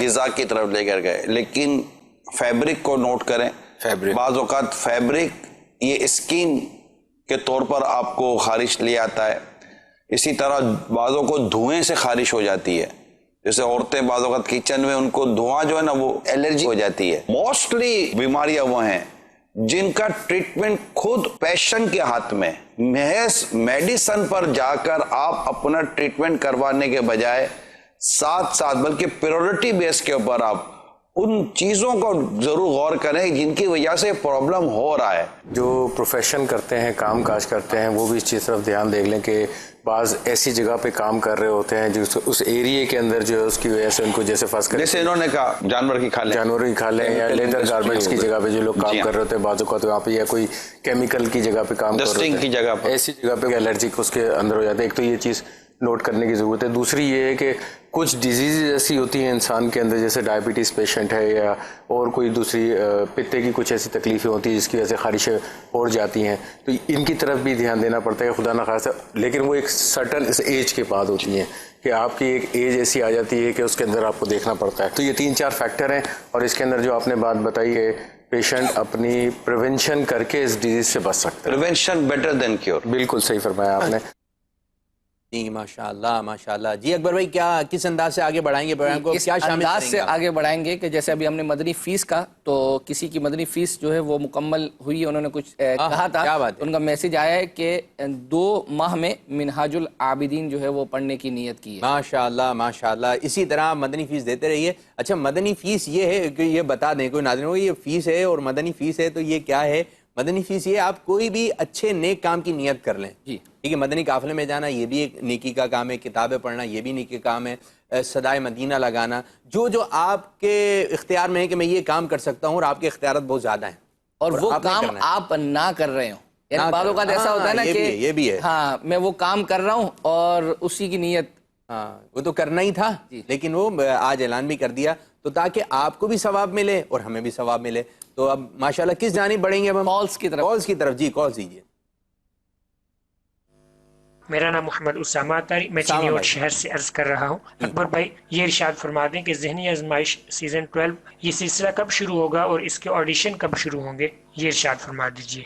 غذا کی طرف لے کر گئے، لیکن فیبرک کو نوٹ کریں۔ بعض اوقات فیبرک یہ اسکن کے طور پر آپ کو خارش لے آتا ہے۔ اسی طرح بعضوں کو دھوئیں سے خارش ہو جاتی ہے، جیسے عورتیں بعض اوقات کچن میں ان کو دھواں جو ہے نا وہ الرجی ہو جاتی ہے۔ موسٹلی بیماریاں وہ ہیں جن کا ٹریٹمنٹ خود پیشنٹ کے ہاتھ میں، محض میڈیسن پر جا کر آپ اپنا ٹریٹمنٹ کروانے کے بجائے ساتھ ساتھ بلکہ پریورٹی بیس کے اوپر آپ ان چیزوں کو ضرور غور کریں جن کی وجہ سے پرابلم ہو رہا ہے۔ جو پروفیشن کرتے ہیں، کام کاج کرتے ہیں، وہ بھی اس چیز طرف دھیان دیکھ لیں کہ بعض ایسی جگہ پہ کام کر رہے ہوتے ہیں جو اس ایریے کے اندر جو ہے اس کی وجہ سے ان کو جیسے فرض کریں، جیسے انہوں نے کہا جانور کی کھالیں یا لیدر گارمنٹس کی جگہ پہ جو لوگ کام کر رہے ہوتے ہیں، بعض اوقات وہاں پہ یا کوئی کیمیکل کی جگہ پہ کام کر رہے ہوتے ہیں، کی جگہ پر ایسی جگہ پہ الرجک اس کے اندر ہو جاتا ہے۔ ایک تو یہ چیز نوٹ کرنے کی ضرورت ہے۔ دوسری یہ ہے کہ کچھ ڈیزیز ایسی ہوتی ہیں انسان کے اندر، جیسے ڈائبٹیز پیشنٹ ہے یا اور کوئی دوسری پتے کی کچھ ایسی تکلیفیں ہوتی ہیں جس کی وجہ سے خارشیں اور جاتی ہیں، تو ان کی طرف بھی دھیان دینا پڑتا ہے خدا نخواستہ، لیکن وہ ایک سرٹن ایج کے بعد ہوتی ہیں کہ آپ کی ایک ایج ایسی آ جاتی ہے کہ اس کے اندر آپ کو دیکھنا پڑتا ہے۔ تو یہ 3-4 فیکٹر ہیں، اور اس کے اندر جو آپ نے بات بتائی ہے پیشنٹ اپنی پریونشن کر کے اس ڈیزیز سے بچ سکتا ہے۔ پریونشن بیٹر دین کیور، بالکل صحیح فرمایا آپ نے۔ جی ماشاءاللہ ماشاءاللہ۔ جی اکبر بھائی، کیا کس انداز سے آگے بڑھائیں گے پروگرام کو؟ کیا شامل انداز سے آگے بڑھائیں گے کہ جیسے ابھی ہم نے مدنی فیس کا، تو کسی کی مدنی فیس جو ہے وہ مکمل ہوئی، انہوں نے کچھ کہا تھا، ان کا میسج آیا ہے کہ 2 ماہ میں منہاج العابدین جو ہے وہ پڑھنے کی نیت کی ہے۔ ماشاءاللہ ماشاءاللہ، اسی طرح مدنی فیس دیتے رہیے۔ اچھا، مدنی فیس یہ ہے کہ یہ بتا دیں کوئی ناظرین کو، یہ فیس ہے اور مدنی فیس ہے، تو یہ کیا ہے؟ مدنی فیس یہ آپ کوئی بھی اچھے نیک کام کی نیت کر لیں، جی ٹھیک ہے۔ مدنی قافلے میں جانا یہ بھی ایک نیکی کا کام ہے، کتابیں پڑھنا یہ بھی نیکی کا کام ہے، صدائے مدینہ لگانا، جو آپ کے اختیار میں ہے کہ میں یہ کام کر سکتا ہوں، اور آپ کے اختیارات بہت زیادہ ہیں، اور وہ کام آپ نہ کر رہے ہوں، یعنی بعض اوقات ایسا ہوتا ہے نا کہ یہ بھی ہے، ہاں میں وہ کام کر رہا ہوں اور اسی کی نیت، ہاں وہ تو کرنا ہی تھا لیکن وہ آج اعلان بھی کر دیا، تو تاکہ آپ کو بھی ثواب ملے اور ہمیں بھی ثواب ملے۔ تو اب ماشاءاللہ کس جانب بڑھیں گے اب ہم؟ کالز کی طرف۔ جی کال دیجیے۔ میرا نام محمد اسامہ تاری، میں چینی اور شہر سے عرض کر رہا ہوں۔ اکبر بھائی یہ ارشاد فرما دیں کہ ذہنی آزمائش سیزن 12 یہ سلسلہ کب شروع ہوگا اور اس کے آڈیشن کب شروع ہوں گے، یہ ارشاد فرما دیجیے۔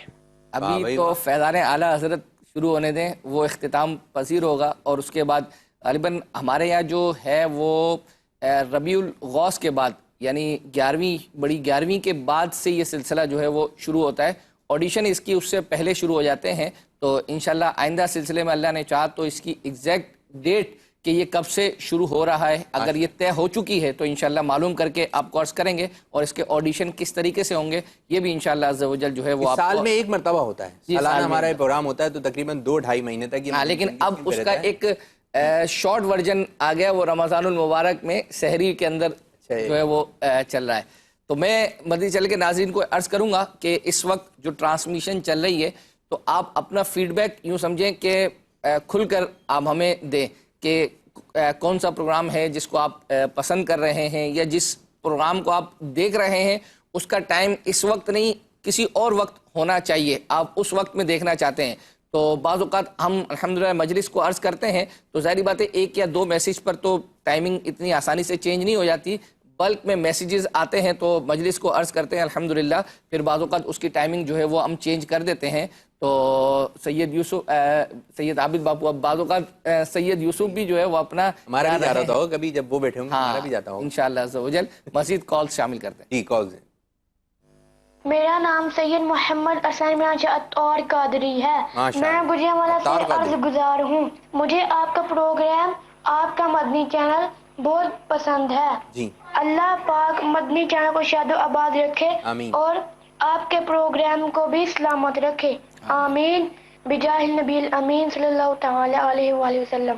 ابھی تو فیضان اعلیٰ حضرت شروع ہونے دیں، وہ اختتام پذیر ہوگا، اور اس کے بعد غالباً ہمارے یہاں جو ہے وہ ربیع الغوث کے بعد، یعنی 11ویں کے بعد سے یہ سلسلہ جو ہے وہ شروع ہوتا ہے۔ آڈیشن اس کی اس سے پہلے شروع ہو جاتے ہیں، تو انشاءاللہ آئندہ سلسلے میں اللہ نے چاہا تو اس کی ایگزیکٹ ڈیٹ کہ یہ کب سے شروع ہو رہا ہے. اگر یہ طے ہو چکی ہے تو انشاءاللہ معلوم کر کے آپ کو عرض کریں گے, اور اس کے آڈیشن کس طریقے سے ہوں گے یہ بھی انشاءاللہ عز و جل جو ہے وہ سال میں ایک مرتبہ ہوتا ہے, سالانہ ہمارا یہ پروگرام ہوتا ہے, تو تقریباً 2-2.5 مہینے تک. ہاں, لیکن اب اس کا ایک شارٹ ورژن آ گیا, وہ رمضان المبارک میں سحری کے اندر جو ہے وہ چل رہا ہے. تو میں مدنی چینل کے ناظرین کو عرض کروں گا کہ اس وقت جو ٹرانسمیشن چل رہی ہے تو آپ اپنا فیڈ بیک یوں سمجھیں کہ کھل کر آپ ہمیں دیں کہ کون سا پروگرام ہے جس کو آپ پسند کر رہے ہیں, یا جس پروگرام کو آپ دیکھ رہے ہیں اس کا ٹائم اس وقت نہیں کسی اور وقت ہونا چاہیے, آپ اس وقت میں دیکھنا چاہتے ہیں. تو بعض اوقات ہم الحمدللہ مجلس کو عرض کرتے ہیں تو ظاہری بات ہے 1 یا 2 میسیج پر تو ٹائمنگ اتنی آسانی سے چینج نہیں ہو جاتی, بلک میں میسیجز آتے ہیں تو مجلس کو عرض کرتے ہیں الحمدللہ, پھر بعض اوقات اس کی ٹائمنگ جو ہے وہ ہم چینج کر دیتے ہیں. تو سید عابد باپو, اب بعض اوقات سید یوسف بھی جو ہے وہ اپنا ہمارا بھی جا رہا ہوگا کبھی جب وہ بیٹھے ہوں گے, ہمارا بھی جاتا ہوگا انشاءاللہ عز و جل. مزید کال شامل کرتے ہیں. جی کالز ہیں. میرا نام سید محمد اسلم اور قادری ہے. میں گجرانوالہ سے عرض گزار ہوں. مجھے آپ کا پروگرام, آپ کا مدنی چینل بہت پسند ہے. جی اللہ پاک مدنی چینل کو شاد و آباد رکھے اور آپ کے پروگرام کو بھی سلامت رکھے, آمین بجاہ النبی الامین صلی اللہ تعالی علیہ وآلہ وسلم.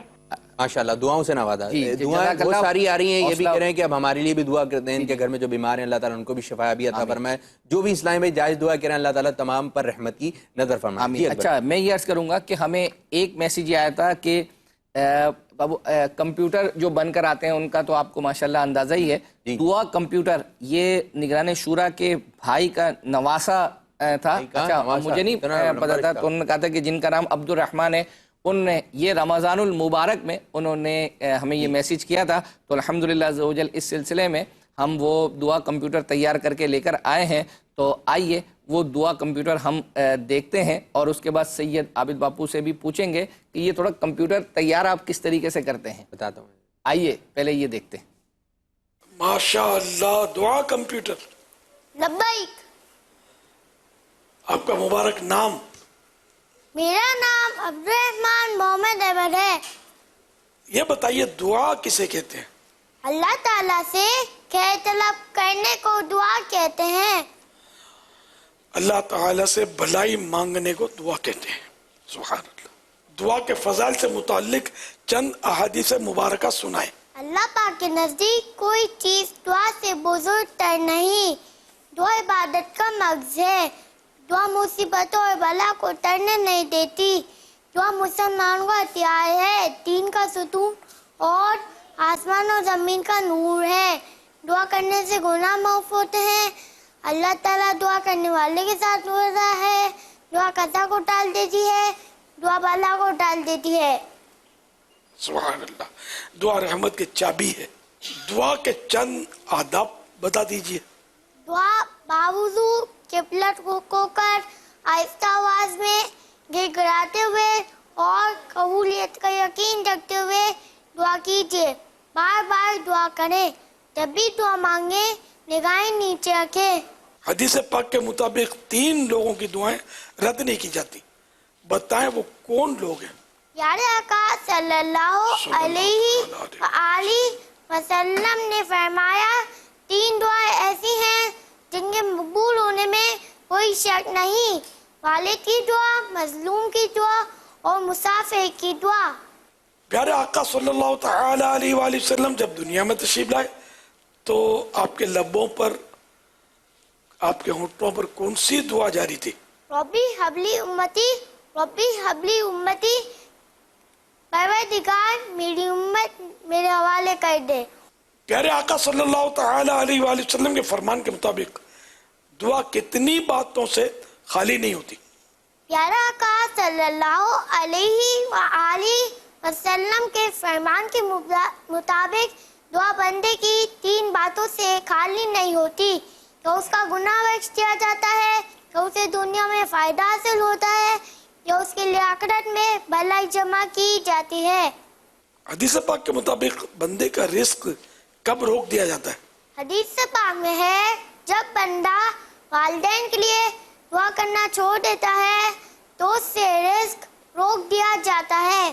ماشاءاللہ دعاؤں سے نوازا. دعائیں بہت ساری آ رہی ہیں, یہ بھی کہہ رہے ہیں کہ اب ہمارے لیے بھی دعا کرتے ہیں, ان کے گھر میں جو بیمار ہیں اللہ تعالیٰ ان کو بھی شفا بھی عطا فرمائے. جو بھی اسلام میں جائز دعا کریں اللہ تعالیٰ تمام پر رحمت کی نظر فرمائے. اچھا, میں یہ عرض کروں گا کہ ہمیں ایک میسیج یہ آیا تھا کہ بابو کمپیوٹر جو بن کر آتے ہیں ان کا تو آپ کو ماشاءاللہ اندازہ ہی ہے. دعا کمپیوٹر یہ نگران شورا کے بھائی کا نواسا تھا. اچھا, مجھے نہیں پتا تھا, تو انہوں نے کہا تھا کہ جن کا نام عبد الرحمن ہے, ان نے یہ رمضان المبارک میں انہوں نے ہمیں یہ میسیج کیا تھا. تو الحمدللہ عز و جل اس سلسلے میں ہم وہ دعا کمپیوٹر تیار کر کے لے کر آئے ہیں. تو آئیے وہ دعا کمپیوٹر ہم دیکھتے ہیں, اور اس کے بعد سید عابد باپو سے بھی پوچھیں گے کہ یہ تھوڑا کمپیوٹر تیار آپ کس طریقے سے کرتے ہیں. بتاتا ہوں, آئیے پہلے یہ دیکھتے ہیں. ماشاءاللہ دعا کمپیوٹر. لبیک. آپ کا مبارک نام؟ میرا نام عبد الرحمن محمد احمد ہے. یہ بتائیے دعا کسے کہتے ہیں؟ اللہ تعالیٰ سے خیر طلب کرنے کو دعا کہتے ہیں. اللہ تعالیٰ سے بھلائی مانگنے کو دعا کہتے ہیں. سبحان اللہ. دعا کے فضائل سے متعلق چند احادیث مبارکہ سنائیں. اللہ پاک کے نزدیک کوئی چیز دعا سے بزرگ تر نہیں. دعا عبادت کا مغز ہے. دعا مصیبتوں اور بلا کو ٹرنے نہیں دیتی. دعا مسلمانوں کا ہتھیار ہے, دین کا ستون اور آسمان اور زمین کا نور ہے. دعا کرنے سے گناہ معاف ہوتے ہیں. اللہ تعالیٰ دعا کرنے والے کے ساتھ ہوتا ہے. دعا قضا کو ٹال دیتی ہے, دعا بلا کو ٹال دیتی ہے. سبحان اللہ. دعا رحمت کی چابی ہے. دعا کے چند آداب بتا دیجئے. دعا باوضو قبلت کو کر آہستہ آواز میں گر گراتے ہوئے اور قبولیت کا یقین رکھتے ہوئے دعا کیجیے. بار بار دعا کریں. جب بھی دعا مانگیں نگاہیں نیچے رکھیں. حدیث پاک کے مطابق 3 لوگوں کی دعائیں رد نہیں کی جاتی. بتائیں وہ کون لوگ ہیں؟ پیارے آقا صلی اللہ علیہ وآلہ وسلم نے فرمایا 3 دعائیں ایسی ہیں جن کے مقبول ہونے میں کوئی شک نہیں. والد کی دعا, مظلوم کی دعا اور مسافر کی دعا. پیارے آقا صلی اللہ تعالی علیہ وآلہ وسلم جب دنیا میں تشریف لائے تو آپ کے لبوں پر, آپ کے ہونٹوں پر کون سی دعا جاری تھی؟ ربی حبلی امتی, ربی حبلی امتی. پروردگار میری امت میرے حوالے کر دے. پیارے آقا صلی اللہ تعالی علیہ وآلہ وسلم کے فرمان کے مطابق دعا کتنی باتوں سے خالی نہیں ہوتی؟ پیارا آقا صلی اللہ علیہ وآلہ وسلم کے فرمان کے مطابق دعا بندے کی 3 باتوں سے خالی نہیں ہوتی. کہ اس کا گناہ بخش دیا جاتا ہے, کہ اسے دنیا میں فائدہ حاصل ہوتا ہے, یا اس کے لیے آخرت میں بھلائی جمع کی جاتی ہے. حدیث پاک کے مطابق بندے کا رزق کب روک دیا جاتا ہے؟ حدیث پاک میں ہے جب بندہ والدین کے لیے دعا کرنا چھوڑ دیتا ہے تو اس سے رزق روک دیا جاتا ہے.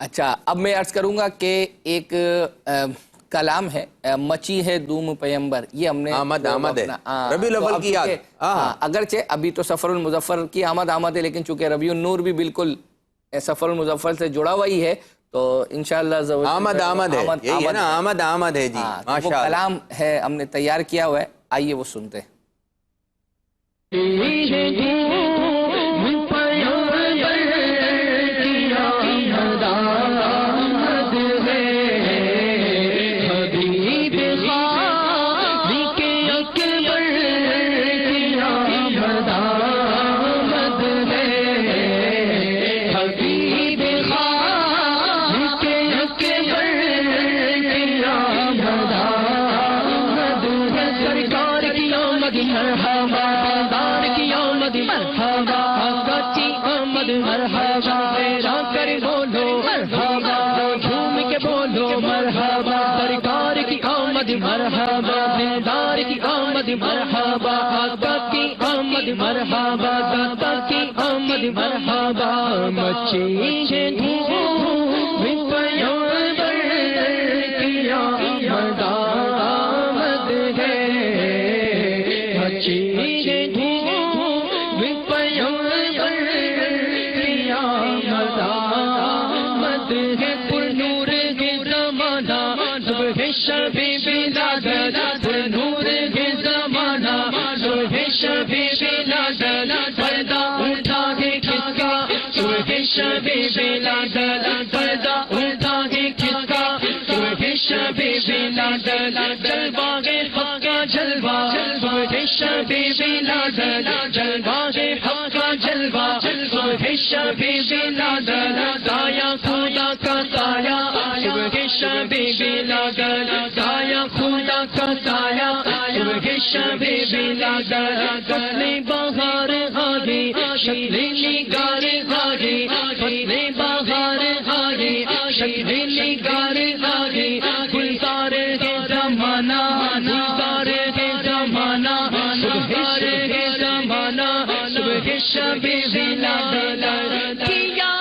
اچھا اب میں عرض کروں گا کہ ایک کلام ہے مچی ہے دوم پیمبر، یہ ہم نے آمد ہے ربیع الاول کی یاد، اگرچہ ابھی تو سفر المظفر کی آمد ہے، لیکن چونکہ ربیع النور بھی بالکل سفر المظفر سے جڑا ہوا ہی ہے، تو انشاءاللہ آمد ہے، یہی ہے نا آمد ہے جی، وہ کلام ہے ہم نے تیار کیا ہوا ہے، آئیے وہ سنتے ہیں۔ مرحبا دیدار کی آمد مرحبا آقا کی آمد مرحبا داتا کی آمد مرحبا مچی ہے دھوم پیمبر کی آمد ہے، مچی ہے دھوم پیمبر کی آمد ہے، پر نور کے زمانہ صبح شب پردہ اٹھا ہے کس کا صبح شب بلادت، پردہ اٹھا ہے کس کا صبح شب بلادت، جلوہ ہے حق کا جلوہ صبح شب بلادت، جلوہ ہے حق کا جلوہ صبح شب بلادت، سایہ خدا کا سایہ صبح شب بلادت، سایہ خدا کا سایہ صبح شب بلادت، فصل بہار آگے شکل نگار آگے، فصل بہار آگے شکل نگار آگے، گلزار ہے زمانہ گلزار ہے زمانہ صبح ہے زمانہ صبح شب بلادت، کیا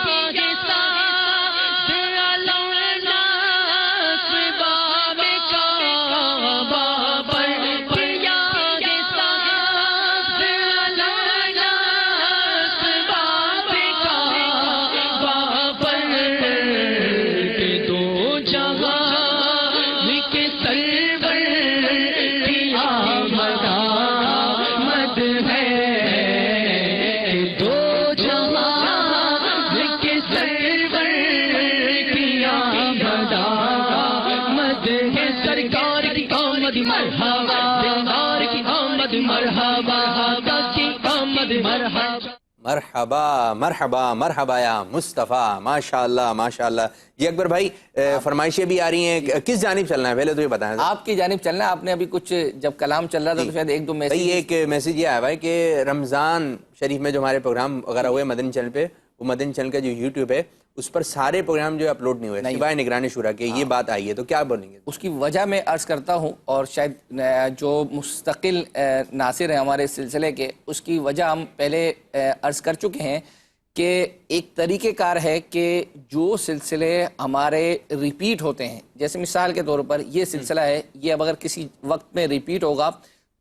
مرحبا مرحبا مرحبا یا مصطفیٰ، ماشاءاللہ ماشاءاللہ۔ یہ اکبر بھائی فرمائشیں بھی آ رہی ہیں، کس جانب چلنا ہے پہلے تو یہ بتائیں۔ آپ کی جانب چلنا ہے، آپ نے ابھی کچھ جب کلام چل رہا تھا تو شاید ایک دو میسیج، ایک میسیج یہ آیا ہوا ہے کہ رمضان شریف میں جو ہمارے پروگرام وغیرہ ہوئے مدنی چینل پہ، وہ مدنی چینل کا جو یوٹیوب ہے اس پر سارے پروگرام جو اپلوڈ نہیں ہوئے سوائے نگران شورا کے، یہ بات آئی ہے، تو کیا بولیں گے؟ اس کی وجہ میں عرض کرتا ہوں، اور شاید جو مستقل ناصر ہیں ہمارے سلسلے کے، اس کی وجہ ہم پہلے عرض کر چکے ہیں کہ ایک طریقہ کار ہے کہ جو سلسلے ہمارے ریپیٹ ہوتے ہیں، جیسے مثال کے طور پر یہ سلسلہ ہے، یہ اب اگر کسی وقت میں ریپیٹ ہوگا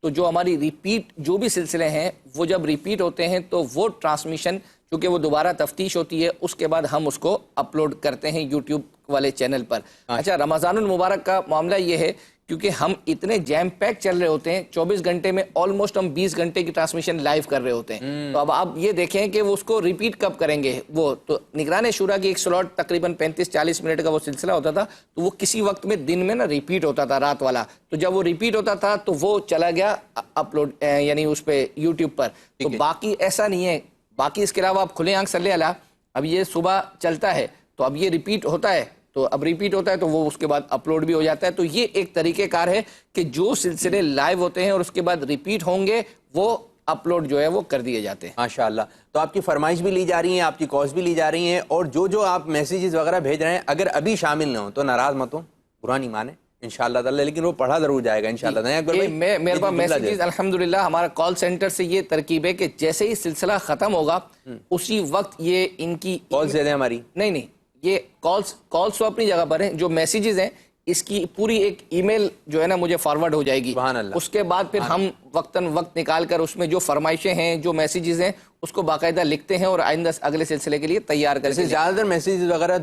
تو جو ہماری ریپیٹ جو بھی سلسلے ہیں وہ جب ریپیٹ ہوتے ہیں تو وہ ٹرانسمیشن کیونکہ وہ دوبارہ تفتیش ہوتی ہے، اس کے بعد ہم اس کو اپلوڈ کرتے ہیں یوٹیوب والے چینل پر۔ اچھا، رمضان المبارک کا معاملہ یہ ہے کیونکہ ہم اتنے جیم پیک چل رہے ہوتے ہیں، 24 گھنٹے میں آلموسٹ ہم 20 گھنٹے کی ٹرانسمیشن لائیو کر رہے ہوتے ہیں، تو اب آپ یہ دیکھیں کہ وہ اس کو ریپیٹ کب کریں گے۔ وہ تو نگران شورا کی ایک سلاٹ تقریباً 35-40 منٹ کا وہ سلسلہ ہوتا تھا، تو وہ کسی وقت میں دن میں نا ریپیٹ ہوتا تھا رات والا، تو جب وہ ریپیٹ ہوتا تھا تو وہ چلا گیا اپلوڈ یعنی اس پہ یوٹیوب پر، تو باقی ایسا نہیں ہے۔ باقی اس کے علاوہ آپ کھلے آنکھ صلی اللہ، اب یہ صبح چلتا ہے تو اب یہ ریپیٹ ہوتا ہے، تو اب ریپیٹ ہوتا ہے تو وہ اس کے بعد اپلوڈ بھی ہو جاتا ہے، تو یہ ایک طریقہ کار ہے کہ جو سلسلے لائیو ہوتے ہیں اور اس کے بعد ریپیٹ ہوں گے وہ اپلوڈ جو ہے وہ کر دیے جاتے ہیں۔ ماشاءاللہ، تو آپ کی فرمائش بھی لی جا رہی ہیں، آپ کی کالز بھی لی جا رہی ہیں، اور جو آپ میسیجز وغیرہ بھیج رہے ہیں اگر ابھی شامل نہ ہوں تو ناراض مت ہوں، برا نہیں مانیں انشاءاللہ تعالی، لیکن وہ پڑھا ضرور جائے گا انشاءاللہ۔ میرے پاس میسیجز الحمدللہ ہمارا کال سینٹر سے یہ ترکیب ہے کہ جیسے ہی سلسلہ ختم ہوگا اسی وقت یہ ان کی کالز دے دیں ہماری، نہیں یہ کالس تو اپنی جگہ پر ہیں، جو میسیجز ہیں اس کی پوری ایک ای میل جو ہے نا مجھے فارورڈ ہو جائے گی. سبحان اللہ. اس کے بعد پھر ہم وقتاً وقت نکال کر اس میں جو فرمائشیں ہیں، جو میسیجز ہیں، اس کو باقاعدہ لکھتے ہیں اور آئندہ اگلے سلسلے کے لیے تیار کرتے ہیں. زیادہ تر میسیجز وغیرہ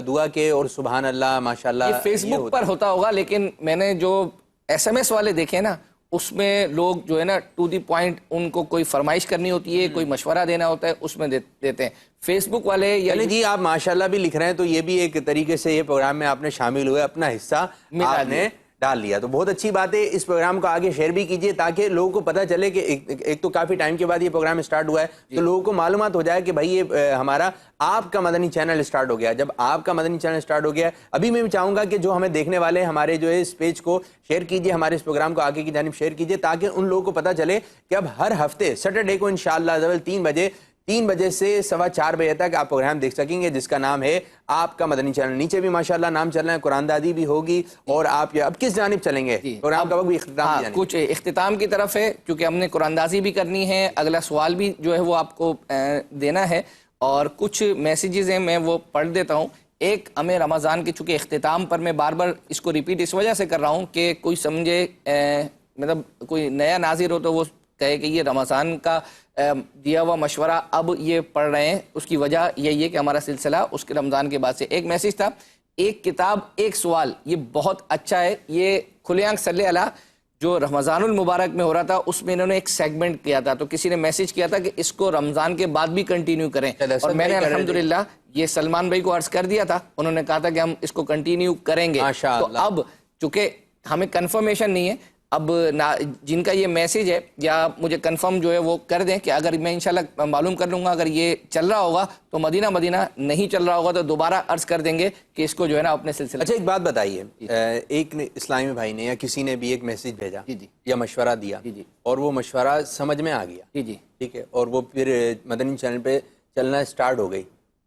دعا کے اور سبحان اللہ ماشاءاللہ یہ فیس بک پر ہوتا ہوگا، لیکن میں نے جو SMS والے دیکھے نا اس میں لوگ جو ہے نا ٹو دی پوائنٹ ان کو کوئی فرمائش کرنی ہوتی ہے، کوئی مشورہ دینا ہوتا ہے، اس میں دیتے ہیں. فیس بک والے یعنی جی آپ ماشاءاللہ بھی لکھ رہے ہیں، تو یہ بھی ایک طریقے سے یہ پروگرام میں آپ نے شامل ہوئے، اپنا حصہ آپ نے ڈال لیا، تو بہت اچھی بات ہے. اس پروگرام کو آگے شیئر بھی کیجئے تاکہ لوگوں کو پتہ چلے کہ ایک تو کافی ٹائم کے بعد یہ پروگرام سٹارٹ ہوا ہے، تو لوگوں کو معلومات ہو جائے کہ بھائی یہ ہمارا آپ کا مدنی چینل سٹارٹ ہو گیا. جب آپ کا مدنی چینل سٹارٹ ہو گیا، ابھی میں بھی چاہوں گا کہ جو ہمیں دیکھنے والے ہمارے جو ہے اس پیج کو شیئر کیجئے، ہمارے اس پروگرام کو آگے کی جانب شیئر کیجئے تاکہ ان لوگوں کو پتہ چلے کہ اب ہر ہفتے سیٹرڈے کو انشاءاللہ 3 بجے سے 4:15 بجے تک آپ پروگرام دیکھ سکیں گے، جس کا نام ہے آپ کا مدنی چینل. نیچے بھی ماشاءاللہ نام چل رہا ہے، قرآن دادی بھی ہوگی. اور آپ اب کس جانب چلیں گے؟ پروگرام کا وقت بھی اختتام کی کچھ اختتام کی طرف ہے، کیونکہ ہم نے قرآن دازی بھی کرنی ہے، اگلا سوال بھی جو ہے وہ آپ کو دینا ہے، اور کچھ میسیجز ہیں میں وہ پڑھ دیتا ہوں. ایک ہمیں رمضان کے چونکہ اختتام پر میں بار بار اس کو ریپیٹ اس وجہ سے کر رہا ہوں کہ کوئی سمجھے مطلب کوئی نیا ناظر ہو تو وہ کہے کہ یہ رمضان کا دیا ہوا مشورہ اب یہ پڑھ رہے ہیں. اس کی وجہ یہی ہے کہ ہمارا سلسلہ اس کے رمضان کے بعد سے. ایک میسیج تھا، ایک کتاب ایک سوال، یہ بہت اچھا ہے. یہ کھلے آنکھ صلی اللہ جو رمضان المبارک میں ہو رہا تھا اس میں انہوں نے ایک سیگمنٹ کیا تھا، تو کسی نے میسیج کیا تھا کہ اس کو رمضان کے بعد بھی کنٹینیو کریں، اور میں نے الحمدللہ یہ سلمان بھائی کو عرض کر دیا تھا، انہوں نے کہا تھا کہ ہم اس کو کنٹینیو کریں گے. تو اب چونکہ ہمیں کنفرمیشن نہیں ہے، اب جن کا یہ میسیج ہے یا مجھے کنفرم جو ہے وہ کر دیں کہ اگر میں انشاءاللہ معلوم کر لوں گا اگر یہ چل رہا ہوگا تو مدینہ نہیں چل رہا ہوگا تو دوبارہ عرض کر دیں گے کہ اس کو جو ہے نا اپنے سلسلے. اچھا ایک بات بتائیے، ایک اسلامی بھائی نے یا کسی نے بھی ایک میسیج بھیجا یا مشورہ دیا اور وہ مشورہ سمجھ میں آ گیا، ٹھیک ہے، اور وہ پھر مدنی چینل پہ چلنا سٹارٹ ہو گئی،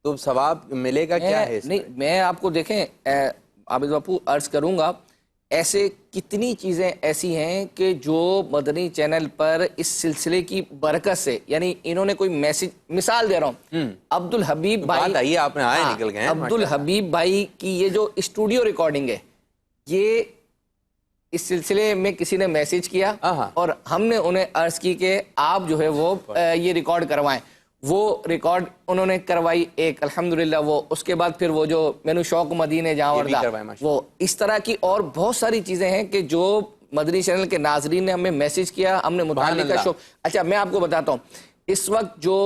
تو ثواب ملے گا کیا ہے؟ نہیں، میں آپ کو دیکھیں عابد باپو عرض کروں گا، ایسے کتنی چیزیں ایسی ہیں کہ جو مدنی چینل پر اس سلسلے کی برکت سے، یعنی انہوں نے کوئی میسیج، مثال دے رہا ہوں، عبدالحبیب بھائی، آپ نے آئے نکل گئے، عبدالحبیب بھائی کی یہ جو اسٹوڈیو ریکارڈنگ ہے، یہ اس سلسلے میں کسی نے میسیج کیا اور ہم نے انہیں عرض کی کہ آپ جو ہے وہ یہ ریکارڈ کروائیں. وہ ریکارڈ انہوں نے کروائی ایک، الحمدللہ. وہ اس کے بعد پھر وہ جو مینو شوق مدینے جہاں وہ اس طرح کی اور بہت ساری چیزیں ہیں کہ جو مدنی چینل کے ناظرین نے ہمیں میسیج کیا، ہم نے متعلقہ شو. اچھا میں آپ کو بتاتا ہوں، اس وقت جو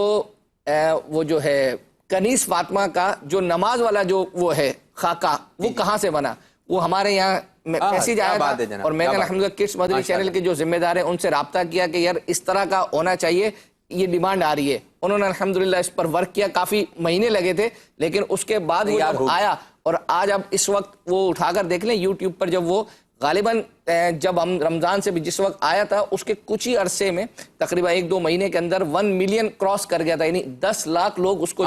وہ جو ہے کنیز فاطمہ کا جو نماز والا جو وہ ہے خاکہ، وہ کہاں سے بنا؟ وہ ہمارے یہاں میسیج آیا تھا اور میں نے الحمدللہ کس مدنی چینل کے جو ذمہ دار ہیں ان سے رابطہ کیا کہ یار اس طرح کا ہونا چاہیے، یہ ڈیمانڈ آ رہی ہے. انہوں نے الحمدللہ اس پر ورک کیا، کافی مہینے لگے تھے، لیکن اس کے بعد وہ جب آیا اور آج اب اس وقت وہ اٹھا کر دیکھ لیں یوٹیوب پر، جب وہ غالباً جب ہم رمضان سے بھی جس وقت آیا تھا اس کے کچھ ہی عرصے میں تقریباً 1-2 مہینے کے اندر 1 ملین کراس کر گیا تھا، یعنی 10 لاکھ لوگ اس کو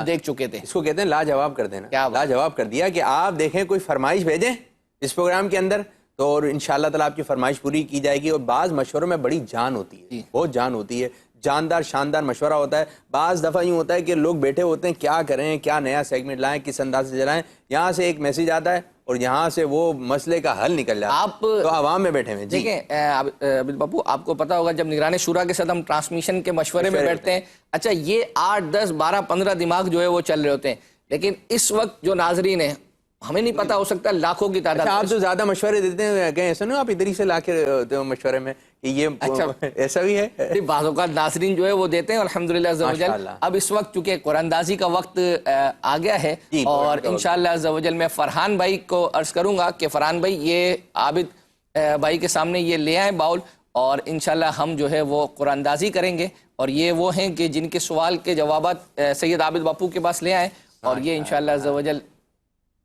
دیکھ چکے تھے. اس کو کہتے ہیں لاجواب کر دینا، لاجواب کر دیا کہ آپ دیکھیں کوئی فرمائش بھیجیں اس پروگرام کے اندر تو اور انشاءاللہ تعالیٰ آپ کی فرمائش پوری کی جائے گی. اور بعض مشوروں میں بڑی جان ہوتی ہے، بہت جان ہوتی ہے، جاندار شاندار مشورہ ہوتا ہے. بعض دفعہ یوں ہوتا ہے کہ لوگ بیٹھے ہوتے ہیں کیا کریں، کیا نیا سیگمنٹ لائیں، کس انداز سے چلائیں، یہاں سے ایک میسیج آتا ہے اور یہاں سے وہ مسئلے کا حل نکل جاتا ہے. آپ تو عوام میں بیٹھے ہوئے. دیکھیں عابد باپو، آپ کو پتا ہوگا جب نگران شورا کے ساتھ ہم ٹرانسمیشن کے مشورے میں بیٹھتے ہیں، اچھا یہ 8, 10, 12, 15 دماغ جو ہے وہ چل رہے ہوتے ہیں، لیکن اس وقت جو ناظرین ہیں ہمیں نہیں پتا، ہو سکتا ہے لاکھوں کی تعداد. آپ جو زیادہ مشورے دیتے ہیں کہیں ایسا نہیں آپ ادھر ہی سے لا کے مشورے میں کہ یہ ایسا بھی ہے؟ بعض اوقات ناظرین جو ہے وہ دیتے ہیں الحمدللہ عز و جل. اب اس وقت چونکہ قرآن دازی کا وقت آ گیا ہے اور انشاءاللہ عز و جل میں فرحان بھائی کو عرض کروں گا کہ فرحان بھائی یہ عابد بھائی کے سامنے یہ لے آئیں باؤل، اور انشاءاللہ ہم جو ہے وہ قرآن دازی کریں گے. اور یہ وہ ہیں کہ جن کے سوال کے جوابات سید عابد باپو کے پاس لے آئیں اور یہ انشاءاللہ عز و جل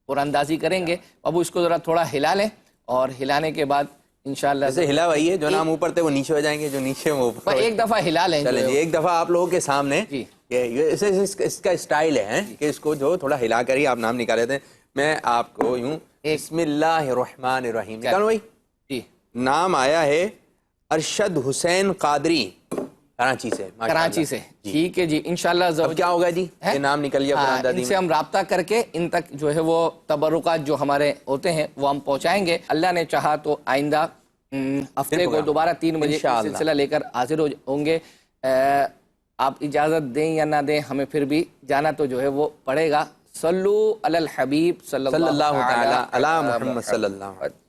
قرآن دازی کریں گے. ابو اس کو ذرا تھوڑا ہلا لیں اور ہلانے کے بعد انشاءاللہ جیسے ہلا وہی ہے جو نام اوپر تھے وہ نیچے ہو جائیں گے، جو نیچے وہ اوپر. ایک دفعہ ہلا لیں. چلیں جی ایک دفعہ آپ لوگوں کے سامنے اس کا اسٹائل ہے کہ اس کو جو تھوڑا ہلا کر ہی آپ نام نکالے تھے. میں آپ کو یوں بسم اللہ الرحمن الرحیم نکالوں بھائی. نام آیا ہے ارشد حسین قادری. کراچی سے کراچی سے ٹھیک ہے جی انشاءاللہ اب کیا ہوگا جی یہ نام نکل گیا قرآن دادی ان سے ہم رابطہ کر کے ان تک جو ہے وہ تبرکات جو ہمارے ہوتے ہیں وہ ہم پہنچائیں گے اللہ نے چاہا تو آئندہ ہفتے کو دوبارہ 3 بجے سلسلہ لے کر حاضر ہوں گے آپ اجازت دیں یا نہ دیں ہمیں پھر بھی جانا تو جو ہے وہ پڑے گا صلو علی الحبیب صلی اللہ تعالی علی محمد صلی اللہ علیہ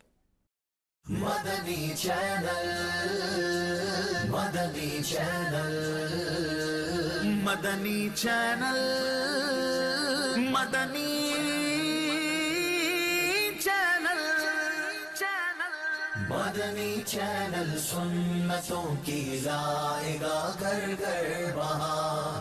مدنی چینل مدنی چینل مدنی چینل مدنی چینل مدنی چینل سنتوں کی لائے گا گھر گھر وہاں